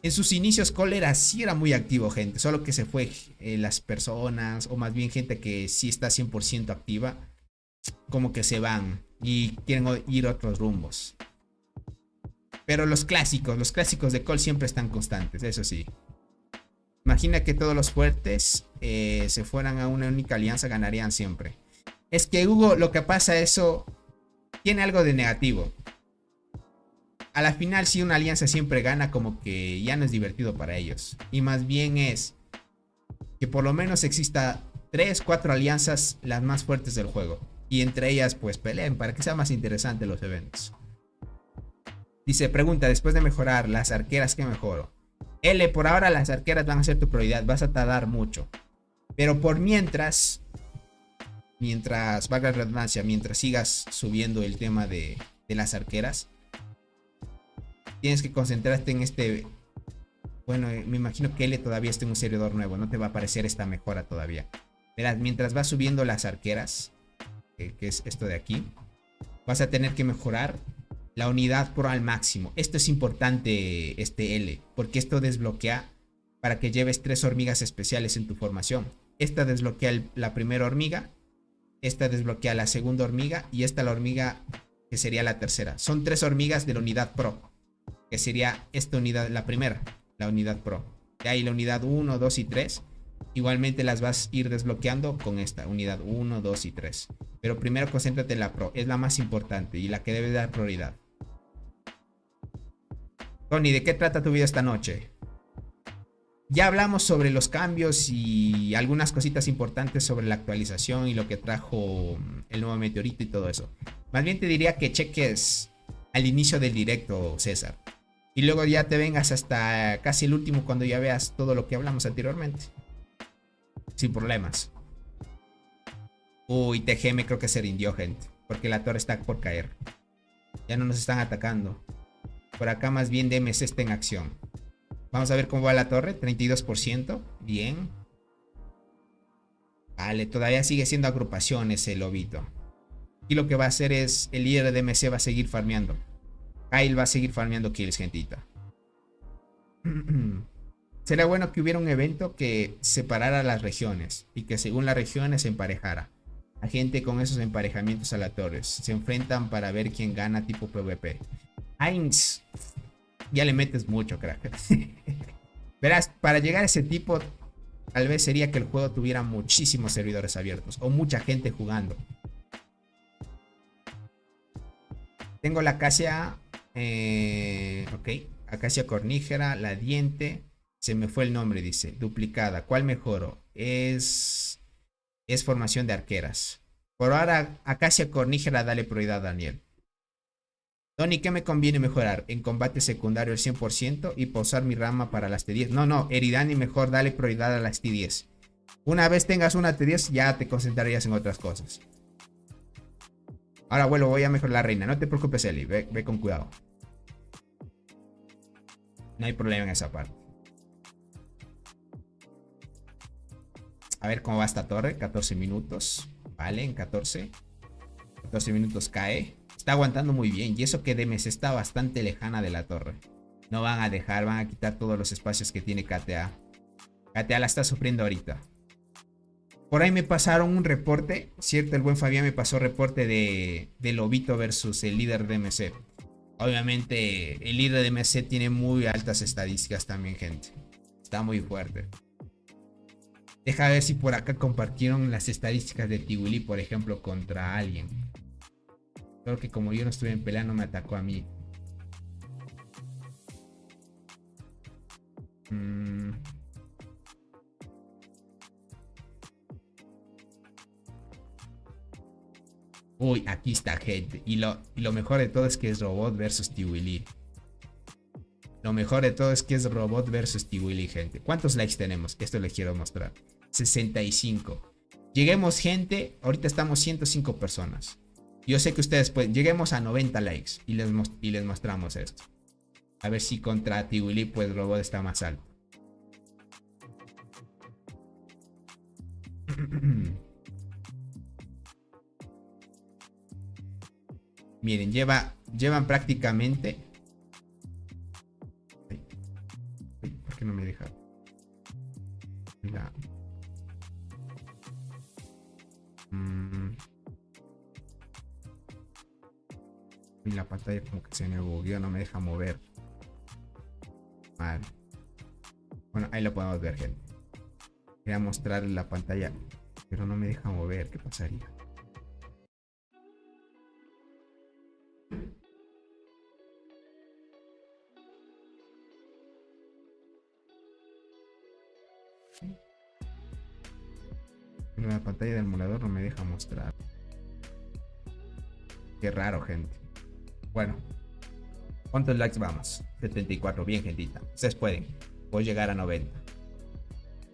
En sus inicios Call sí era muy activo, gente. Solo que se fue las personas, o más bien gente que sí está 100% activa, como que se van y quieren ir a otros rumbos. Pero los clásicos de Call siempre están constantes, eso sí. Imagina que todos los fuertes se fueran a una única alianza, ganarían siempre. Es que Hugo, lo que pasa eso tiene algo de negativo. A la final, si una alianza siempre gana, como que ya no es divertido para ellos. Y más bien es que por lo menos exista 3, 4 alianzas las más fuertes del juego. Y entre ellas pues peleen para que sea más interesante los eventos. Dice, pregunta, después de mejorar las arqueras, ¿qué mejoro? L, por ahora las arqueras van a ser tu prioridad, vas a tardar mucho. Pero por mientras, valga la redundancia, mientras sigas subiendo el tema de las arqueras, tienes que concentrarte en este... Bueno, me imagino que L todavía está en un servidor nuevo, no te va a aparecer esta mejora todavía. Verás, mientras vas subiendo las arqueras, que es esto de aquí, vas a tener que mejorar la unidad pro al máximo. Esto es importante, este L, porque esto desbloquea para que lleves 3 hormigas especiales en tu formación. Esta desbloquea la primera hormiga, esta desbloquea la segunda hormiga y esta la hormiga que sería la tercera. Son 3 hormigas de la unidad pro, que sería esta unidad, la primera, la unidad pro. De ahí la unidad 1, 2 y 3. Igualmente las vas a ir desbloqueando con esta unidad 1, 2 y 3. Pero primero concéntrate en la pro, es la más importante y la que debe dar prioridad. Tony, ¿de qué trata tu video esta noche? Ya hablamos sobre los cambios y algunas cositas importantes sobre la actualización y lo que trajo el nuevo meteorito y todo eso. Más bien te diría que cheques al inicio del directo, César. Y luego ya te vengas hasta casi el último cuando ya veas todo lo que hablamos anteriormente. Sin problemas. Uy, TGM creo que se rindió, gente. Porque la torre está por caer. Ya no nos están atacando. Por acá más bien DMC está en acción. Vamos a ver cómo va la torre. 32%. Bien. Vale, todavía sigue siendo agrupación ese lobito. Y lo que va a hacer es... El líder de DMC va a seguir farmeando. Kyle va a seguir farmeando kills, gentita. Sería bueno que hubiera un evento que separara las regiones. Y que según las regiones se emparejara. A gente con esos emparejamientos aleatorios. Se enfrentan para ver quién gana tipo PvP. Heinz, ya le metes mucho, crack. Verás, para llegar a ese tipo, tal vez sería que el juego tuviera muchísimos servidores abiertos. O mucha gente jugando. Tengo la acacia. Ok. Acacia cornígera, la diente. Se me fue el nombre, dice. Duplicada. ¿Cuál mejoro? Es formación de arqueras. Por ahora, acacia cornígera, dale prioridad a Daniel. Tony, ¿qué me conviene mejorar? En combate secundario el 100% y pausar mi rama para las T10. No, Eridani mejor dale prioridad a las T10. Una vez tengas una T10 ya te concentrarías en otras cosas. Ahora vuelvo, voy a mejorar la reina. No te preocupes, Eli, ve con cuidado. No hay problema en esa parte. A ver cómo va esta torre. 14 minutos. Vale, en 14 minutos cae. Está aguantando muy bien. Y eso que DMC está bastante lejana de la torre. No van a dejar, van a quitar todos los espacios que tiene KTA. KTA la está sufriendo ahorita. Por ahí me pasaron un reporte, cierto, el buen Fabián me pasó reporte de Lobito versus el líder de MC. Obviamente el líder de MC tiene muy altas estadísticas también, gente. Está muy fuerte. Deja ver si por acá compartieron las estadísticas de Tiwili, por ejemplo, contra alguien. Creo que como yo no estuve en pelea, no me atacó a mí. Uy, aquí está, gente. Y lo mejor de todo es que es Robot versus Tiwili. Lo mejor de todo es que es Robot versus Tiwili, gente. ¿Cuántos likes tenemos? Esto les quiero mostrar. 65. Lleguemos, gente. Ahorita estamos 105 personas. Yo sé que ustedes pueden. Lleguemos a 90 likes y les mostramos esto. A ver si contra Tiwili pues Robot está más alto. Miren, llevan prácticamente. ¿Por qué no me deja? Mira. Y la pantalla como que se me bugueó, no me deja mover. Vale. Bueno, ahí lo podemos ver, gente. Quería mostrar la pantalla, pero no me deja mover. ¿Qué pasaría? Pero la pantalla del emulador no me deja mostrar. Qué raro, gente. Bueno, ¿cuántos likes vamos? 74, bien, gentita. Ustedes pueden. Voy a llegar a 90.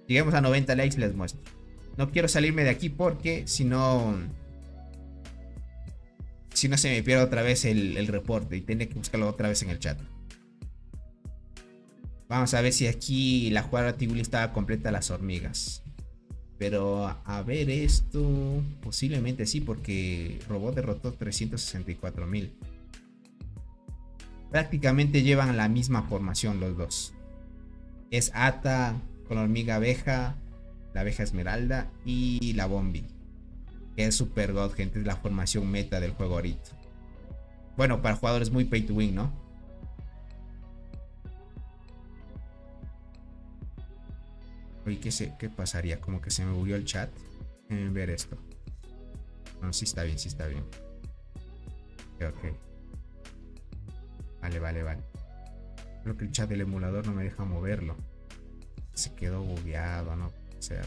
Lleguemos a 90 likes, les muestro. No quiero salirme de aquí porque si no se me pierde otra vez el reporte y tendré que buscarlo otra vez en el chat. Vamos a ver si aquí la jugada Tiwili estaba completa las hormigas. Pero a ver esto, posiblemente sí, porque Robot derrotó 364.000. Prácticamente llevan la misma formación los dos. Es Ata con la hormiga abeja, la abeja esmeralda y la Bombi. Que es Super God, gente, es la formación meta del juego ahorita. Bueno, para jugadores muy pay to win, ¿no? Oye, ¿qué pasaría? Como que se me bugueó el chat. Ver esto. No, sí está bien, sí está bien. Ok. Vale. Creo que el chat del emulador no me deja moverlo. Se quedó bugueado, ¿no? O sea.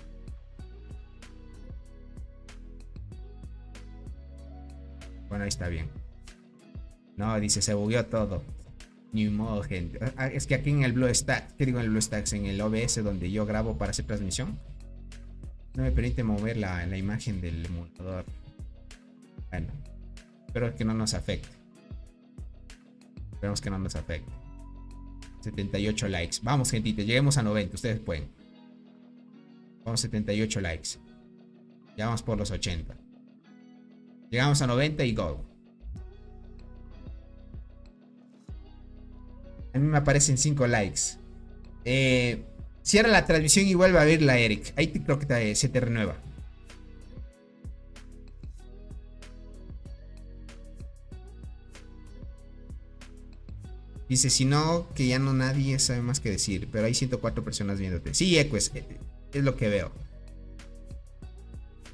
Bueno, ahí está bien. No, dice, se bugueó todo. Ni modo, gente. Es que aquí en el BlueStacks, ¿qué digo en el BlueStacks? En el OBS donde yo grabo para hacer transmisión, no me permite mover la imagen del emulador. Bueno, espero que no nos afecte. Esperemos que no nos afecte. 78 likes. Vamos, gentita, lleguemos a 90. Ustedes pueden. Vamos, 78 likes. Ya vamos por los 80. Llegamos a 90 y go. A mí me aparecen 5 likes. Cierra la transmisión y vuelve a verla, Eric. Ahí creo que se te renueva. Dice, si no, que ya no nadie sabe más que decir. Pero hay 104 personas viéndote. Sí, Eco, es lo que veo.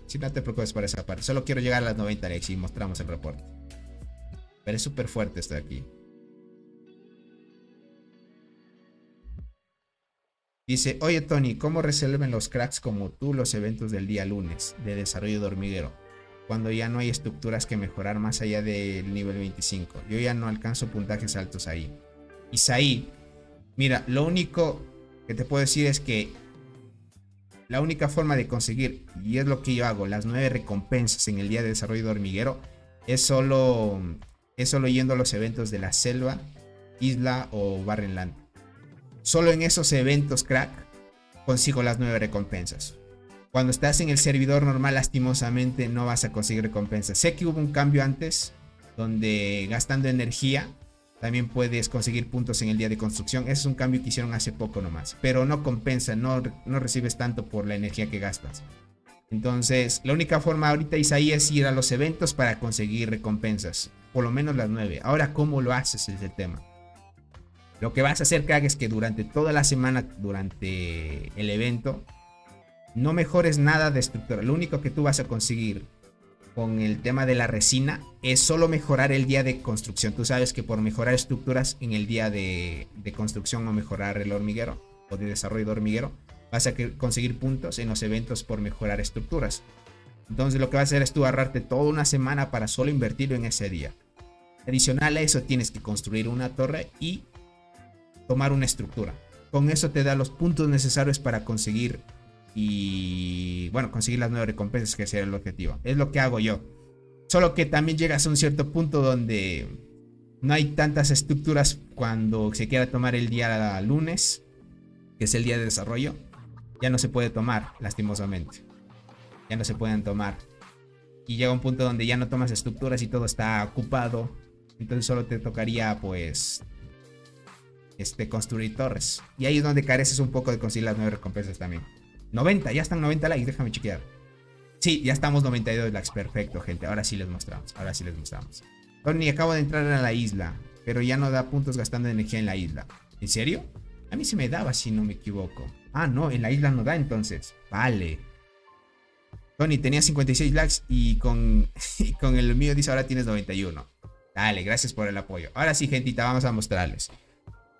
Si no te preocupes por esa parte. Solo quiero llegar a las 90 likes y mostramos el reporte. Pero es súper fuerte esto de aquí. Dice, oye Tony, ¿cómo resuelven los cracks como tú los eventos del día lunes de desarrollo de hormiguero? Cuando ya no hay estructuras que mejorar más allá del nivel 25. Yo ya no alcanzo puntajes altos ahí. Isaí, mira, lo único que te puedo decir es que la única forma de conseguir, y es lo que yo hago, las 9 recompensas en el día de desarrollo de hormiguero, es solo yendo a los eventos de la selva, isla o Barrenland. Solo en esos eventos, crack, consigo las 9 recompensas. Cuando estás en el servidor normal, lastimosamente no vas a conseguir recompensas. Sé que hubo un cambio antes, donde gastando energía, también puedes conseguir puntos en el día de construcción. Ese es un cambio que hicieron hace poco nomás. Pero no compensa, no recibes tanto por la energía que gastas. Entonces, la única forma ahorita, Isaí, es ir a los eventos para conseguir recompensas. Por lo menos las 9. Ahora, ¿cómo lo haces? Es el tema. Lo que vas a hacer, crack, es que durante toda la semana, durante el evento, no mejores nada de estructura. Lo único que tú vas a conseguir con el tema de la resina es solo mejorar el día de construcción. Tú sabes que por mejorar estructuras en el día de construcción o mejorar el hormiguero o de desarrollo de hormiguero, vas a conseguir puntos en los eventos por mejorar estructuras. Entonces lo que vas a hacer es tú ahorrarte toda una semana para solo invertirlo en ese día. Adicional a eso tienes que construir una torre y tomar una estructura. Con eso te da los puntos necesarios para conseguir conseguir las 9 recompensas, que sería el objetivo. Es lo que hago yo. Solo que también llegas a un cierto punto donde no hay tantas estructuras cuando se quiera tomar el día lunes, que es el día de desarrollo. Ya no se puede tomar, lastimosamente. Ya no se pueden tomar. Y llega un punto donde ya no tomas estructuras y todo está ocupado. Entonces solo te tocaría, pues, construir torres. Y ahí es donde careces un poco de conseguir las 9 recompensas también. 90, ya están 90 likes, déjame chequear. Sí, ya estamos 92 likes, perfecto, gente. Ahora sí les mostramos, Tony, acabo de entrar a la isla, pero ya no da puntos gastando energía en la isla. ¿En serio? A mí se me daba, si no me equivoco. Ah, no, en la isla no da entonces. Vale. Tony, tenía 56 likes y con el mío dice ahora tienes 91. Dale, gracias por el apoyo. Ahora sí, gentita, vamos a mostrarles.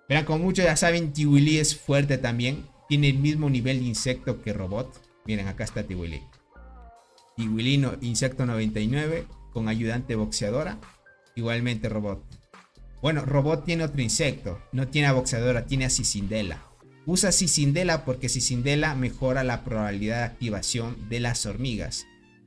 Verán, como muchos ya saben, Tiwili es fuerte también. Tiene el mismo nivel de insecto que robot. Miren, acá está Tiwili. Tiwili, insecto 99, con ayudante boxeadora. Igualmente robot. Bueno, robot tiene otro insecto. No tiene a boxeadora, tiene a Cicindela. Usa Cicindela porque Cicindela mejora la probabilidad de activación de las hormigas.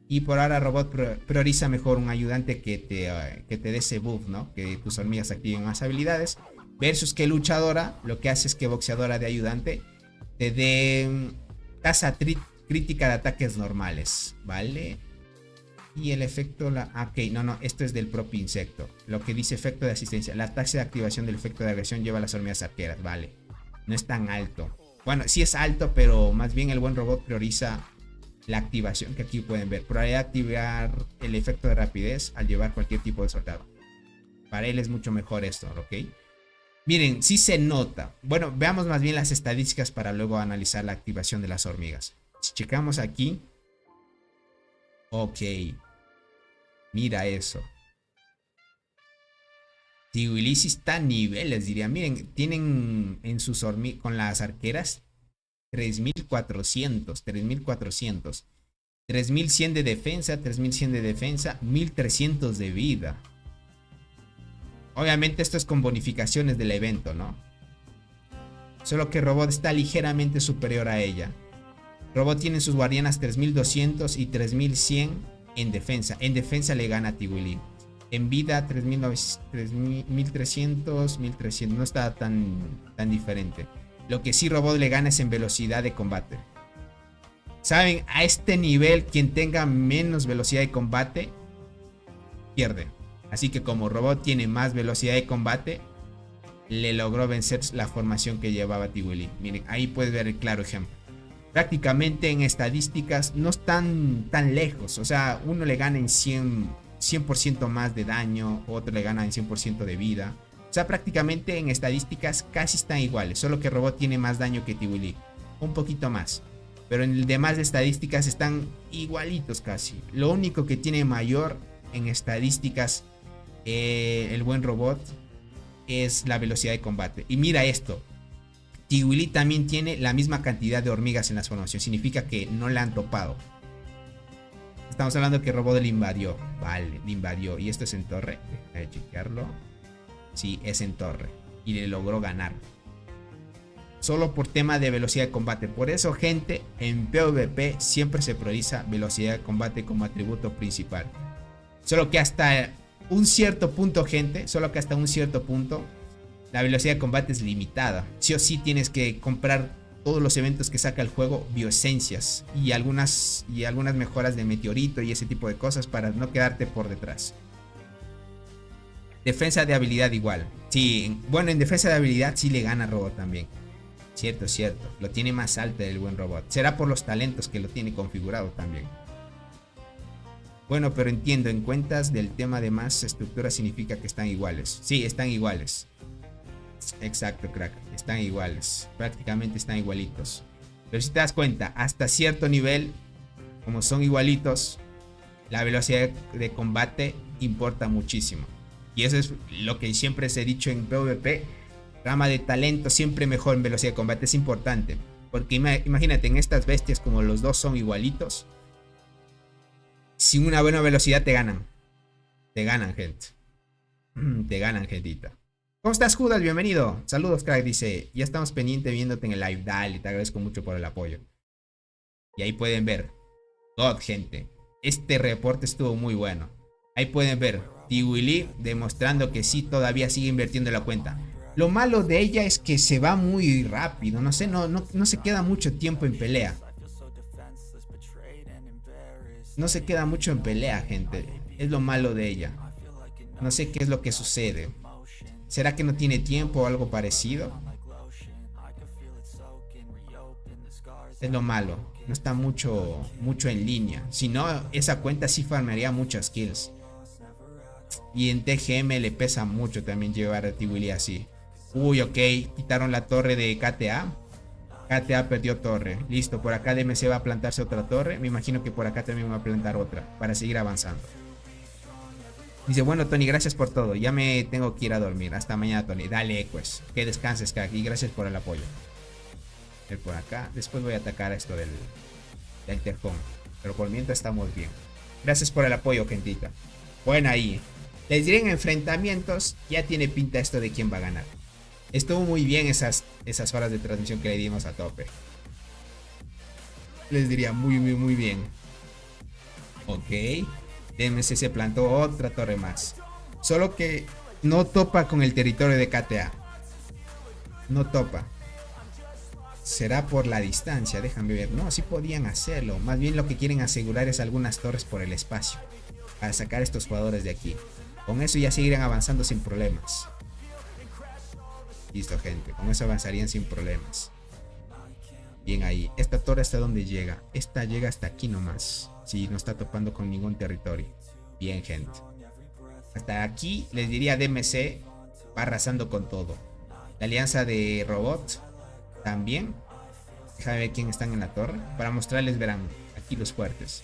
Y por ahora robot prioriza mejor un ayudante que te dé ese buff, ¿no? Que tus hormigas activen más habilidades. Versus que luchadora, lo que hace es que boxeadora de ayudante te dé tasa crítica de ataques normales, ¿vale? Y el efecto, ok, no, esto es del propio insecto. Lo que dice efecto de asistencia, la tasa de activación del efecto de agresión lleva a las hormigas arqueras, vale. No es tan alto. Bueno, sí es alto, pero más bien el buen robot prioriza la activación, que aquí pueden ver. Probabilidad de activar el efecto de rapidez al llevar cualquier tipo de soldado. Para él es mucho mejor esto, ¿ok? Miren, sí se nota. Bueno, veamos más bien las estadísticas para luego analizar la activación de las hormigas. Si checamos aquí. Ok. Mira eso. Tiwili sí está a niveles, diría. Miren, tienen en sus hormigas con las arqueras 3400, 3400. 3100 de defensa, 3100 de defensa, 1300 de vida. Obviamente esto es con bonificaciones del evento, ¿no? Solo que Robot está ligeramente superior a ella. Robot tiene sus guardianas 3200 y 3100 en defensa. En defensa le gana a Tiwili. En vida 1300, 1300. No está tan diferente. Lo que sí Robot le gana es en velocidad de combate. Saben, a este nivel quien tenga menos velocidad de combate pierde. Así que como Robot tiene más velocidad de combate, le logró vencer la formación que llevaba Tiwili. Miren, ahí puedes ver el claro ejemplo. Prácticamente en estadísticas no están tan lejos. O sea, uno le gana en 100% más de daño, otro le gana en 100% de vida. O sea, prácticamente en estadísticas casi están iguales. Solo que Robot tiene más daño que Tiwili. Un poquito más. Pero en el demás de estadísticas están igualitos casi. Lo único que tiene mayor en estadísticas el buen Robot es la velocidad de combate. Y mira esto. Tiwili también tiene la misma cantidad de hormigas en la formación. Significa que no la han topado. Estamos hablando que Robot le invadió. Vale, le invadió. Y esto es en torre. Déjame chequearlo. Sí, es en torre. Y le logró ganar. Solo por tema de velocidad de combate. Por eso, gente, en PvP siempre se prioriza velocidad de combate como atributo principal. Solo que hasta un cierto punto, gente. Solo que hasta un cierto punto la velocidad de combate es limitada. Sí o sí tienes que comprar todos los eventos que saca el juego, bioesencias y algunas mejoras de meteorito y ese tipo de cosas para no quedarte por detrás. Defensa de habilidad igual. Sí, bueno, en defensa de habilidad sí le gana Robot también. Cierto, cierto. Lo tiene más alto el buen robot. Será por los talentos que lo tiene configurado también. Bueno, pero entiendo, en cuentas del tema de más estructura significa que están iguales. Sí, están iguales. Exacto, crack. Están iguales. Prácticamente están igualitos. Pero si te das cuenta, hasta cierto nivel, como son igualitos, la velocidad de combate importa muchísimo. Y eso es lo que siempre se ha dicho en PvP. Rama de talento siempre mejor en velocidad de combate. Es importante. Porque imagínate, en estas bestias como los dos son igualitos, sin una buena velocidad te ganan. Te ganan, gente. Te ganan, gentita. ¿Cómo estás, Judas? Bienvenido. Saludos, crack. Dice, ya estamos pendientes viéndote en el live. Dale, te agradezco mucho por el apoyo. Y ahí pueden ver. God, gente. Este reporte estuvo muy bueno. Ahí pueden ver. Tiwili demostrando que sí todavía sigue invirtiendo en la cuenta. Lo malo de ella es que se va muy rápido. No sé, no se queda mucho tiempo en pelea. No se queda mucho en pelea, gente. Es lo malo de ella. No sé qué es lo que sucede. ¿Será que no tiene tiempo o algo parecido? Es lo malo. No está mucho en línea. Si no, esa cuenta sí farmearía muchas kills. Y en TGM le pesa mucho también llevar a Tiwili así. Uy, ok. Quitaron la torre de KTA. KTA perdió torre. Listo, por acá DMC va a plantarse otra torre. Me imagino que por acá también va a plantar otra para seguir avanzando. Dice, bueno, Tony, gracias por todo. Ya me tengo que ir a dormir. Hasta mañana, Tony. Dale, pues. Que descanses, crack. Y gracias por el apoyo. Por acá. Después voy a atacar a esto del Terjón. Pero por mientras estamos bien. Gracias por el apoyo, gentita. Bueno, ahí. Les diré en enfrentamientos. Ya tiene pinta esto de quién va a ganar. Estuvo muy bien esas horas de transmisión que le dimos a tope. Les diría muy bien. Ok. DMC se plantó otra torre más. Solo que no topa con el territorio de KTA. No topa. Será por la distancia, déjame ver. No, sí podían hacerlo. Más bien lo que quieren asegurar es algunas torres por el espacio. Para sacar a estos jugadores de aquí. Con eso ya seguirán avanzando sin problemas. Listo, gente. Con eso avanzarían sin problemas. Bien ahí. Esta torre hasta dónde llega. Esta llega hasta aquí nomás. Sí, no está topando con ningún territorio. Bien, gente. Hasta aquí les diría DMC va arrasando con todo. La alianza de robot también. Déjame ver quién están en la torre. Para mostrarles, verán, aquí los fuertes.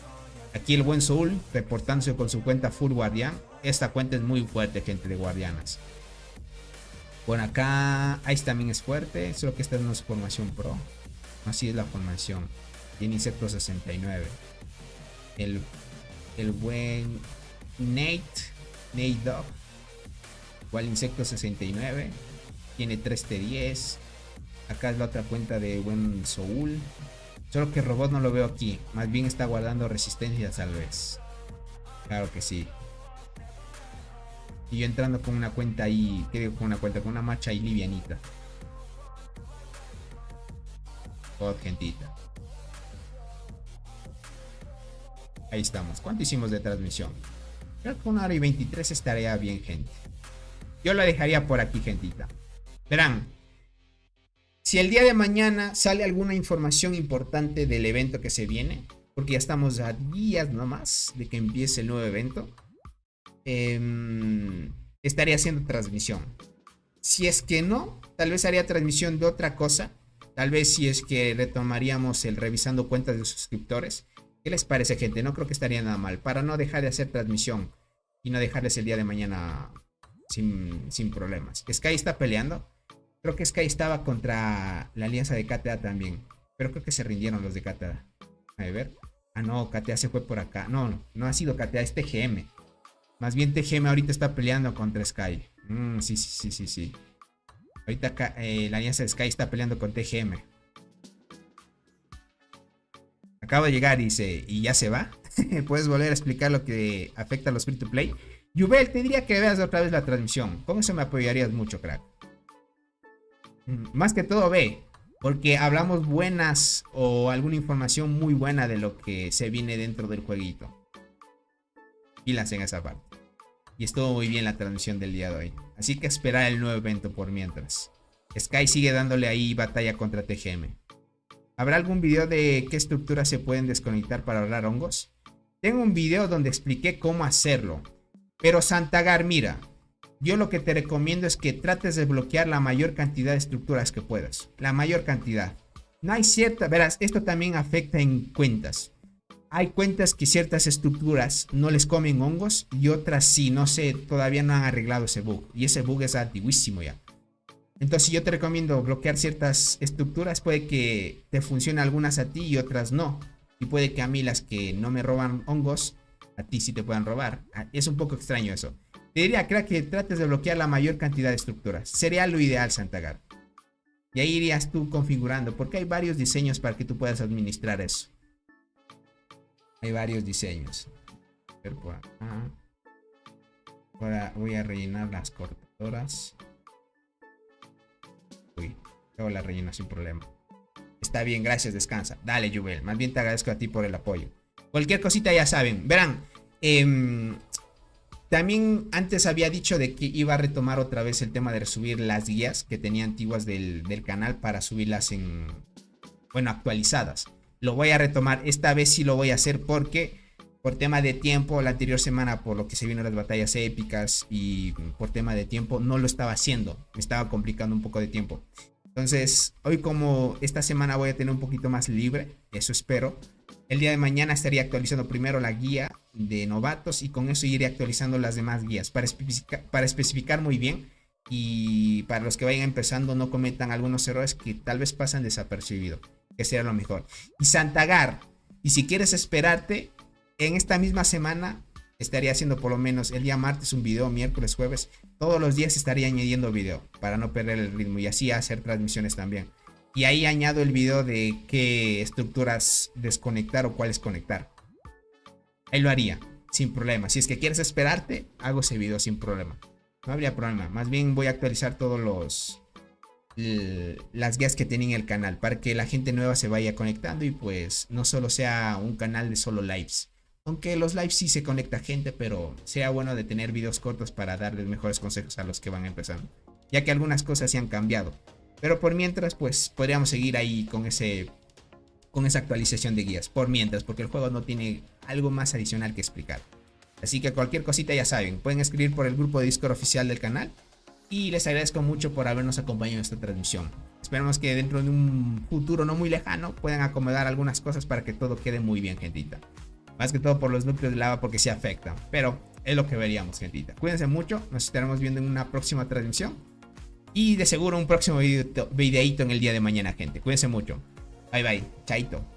Aquí el buen Soul reportándose con su cuenta full guardián. Esta cuenta es muy fuerte, gente de guardianas. Bueno, acá Ice también es fuerte. Solo que esta no es formación pro. Así es la formación. Tiene insecto 69. El buen Nate Dog. Igual insecto 69. Tiene 3T10. Acá es la otra cuenta de buen Soul. Solo que el robot no lo veo aquí. Más bien está guardando resistencias tal vez. Claro que sí. Y yo entrando con una cuenta ahí. ¿Qué digo con una cuenta? Con una marcha ahí livianita. God, gentita. Ahí estamos. ¿Cuánto hicimos de transmisión? Creo que 1 hora y 23 estaría bien, gente. Yo la dejaría por aquí, gentita. Verán. Si el día de mañana sale alguna información importante del evento que se viene, porque ya estamos a días nomás de que empiece el nuevo evento, estaría haciendo transmisión. Si es que no, tal vez haría transmisión de otra cosa. Tal vez si es que retomaríamos el revisando cuentas de suscriptores. ¿Qué les parece, gente? No creo que estaría nada mal. Para no dejar de hacer transmisión y no dejarles el día de mañana sin problemas. Sky está peleando. Creo que Sky estaba contra la alianza de KTA también. Pero creo que se rindieron los de KTA. A ver. Ah, no, KTA se fue por acá. No ha sido KTA, es TGM. Más bien TGM ahorita está peleando contra Sky. Sí. Ahorita acá, la alianza de Sky está peleando con TGM. Acaba de llegar, dice, ¿y ya se va? ¿Puedes volver a explicar lo que afecta a los free to play? Yubel, te diría que veas otra vez la transmisión. Con eso me apoyarías mucho, crack. Más que todo ve, porque hablamos buenas o alguna información muy buena de lo que se viene dentro del jueguito. Pilas en esa parte. Y estuvo muy bien la transmisión del día de hoy. Así que esperar el nuevo evento por mientras. Sky sigue dándole ahí batalla contra TGM. ¿Habrá algún video de qué estructuras se pueden desconectar para ahorrar hongos? Tengo un video donde expliqué cómo hacerlo. Pero Santagar, mira, yo lo que te recomiendo es que trates de bloquear la mayor cantidad de estructuras que puedas. La mayor cantidad. No hay cierta, verás, esto también afecta en cuentas. Hay cuentas que ciertas estructuras no les comen hongos y otras sí, no sé, todavía no han arreglado ese bug. Y ese bug es antiguísimo ya. Entonces yo te recomiendo bloquear ciertas estructuras. Puede que te funcione algunas a ti y otras no. Y puede que a mí las que no me roban hongos, a ti sí te puedan robar. Es un poco extraño eso. Te diría, crack, que trates de bloquear la mayor cantidad de estructuras. Sería lo ideal, Santagar. Y ahí irías tú configurando, porque hay varios diseños para que tú puedas administrar eso. Hay varios diseños. A ver por acá. Ahora voy a rellenar las cortadoras. Uy, luego la relleno sin problema. Está bien, gracias, descansa. Dale, Jubel. Más bien te agradezco a ti por el apoyo. Cualquier cosita ya saben. Verán, también antes había dicho de que iba a retomar otra vez el tema de resubir las guías que tenía antiguas del canal para subirlas en, bueno, actualizadas. Lo voy a retomar, esta vez sí lo voy a hacer porque por tema de tiempo, la anterior semana por lo que se vino las batallas épicas y por tema de tiempo no lo estaba haciendo, me estaba complicando un poco de tiempo. Entonces hoy, como esta semana voy a tener un poquito más libre, eso espero, el día de mañana estaría actualizando primero la guía de novatos y con eso iré actualizando las demás guías para especificar muy bien y para los que vayan empezando no cometan algunos errores que tal vez pasan desapercibidos, que será lo mejor. Y Santagar, y si quieres esperarte, en esta misma semana estaría haciendo por lo menos el día martes un video, miércoles, jueves, todos los días estaría añadiendo video para no perder el ritmo y así hacer transmisiones también. Y ahí añado el video de qué estructuras desconectar o cuáles conectar. Ahí lo haría, sin problema. Si es que quieres esperarte, hago ese video sin problema. No habría problema. Más bien voy a actualizar todos las guías que tenía en el canal para que la gente nueva se vaya conectando y pues no solo sea un canal de solo lives. Aunque los lives sí se conecta gente, pero sea bueno de tener videos cortos para darles mejores consejos a los que van empezando. Ya que algunas cosas se han cambiado. Pero por mientras, pues podríamos seguir ahí con esa actualización de guías. Por mientras, porque el juego no tiene algo más adicional que explicar. Así que cualquier cosita ya saben, pueden escribir por el grupo de Discord oficial del canal. Y les agradezco mucho por habernos acompañado en esta transmisión. Esperemos que dentro de un futuro no muy lejano puedan acomodar algunas cosas para que todo quede muy bien, gentita. Más que todo por los núcleos de lava porque sí afectan. Pero es lo que veríamos, gentita. Cuídense mucho, nos estaremos viendo en una próxima transmisión. Y de seguro un próximo videito en el día de mañana, gente. Cuídense mucho. Bye bye. Chaito.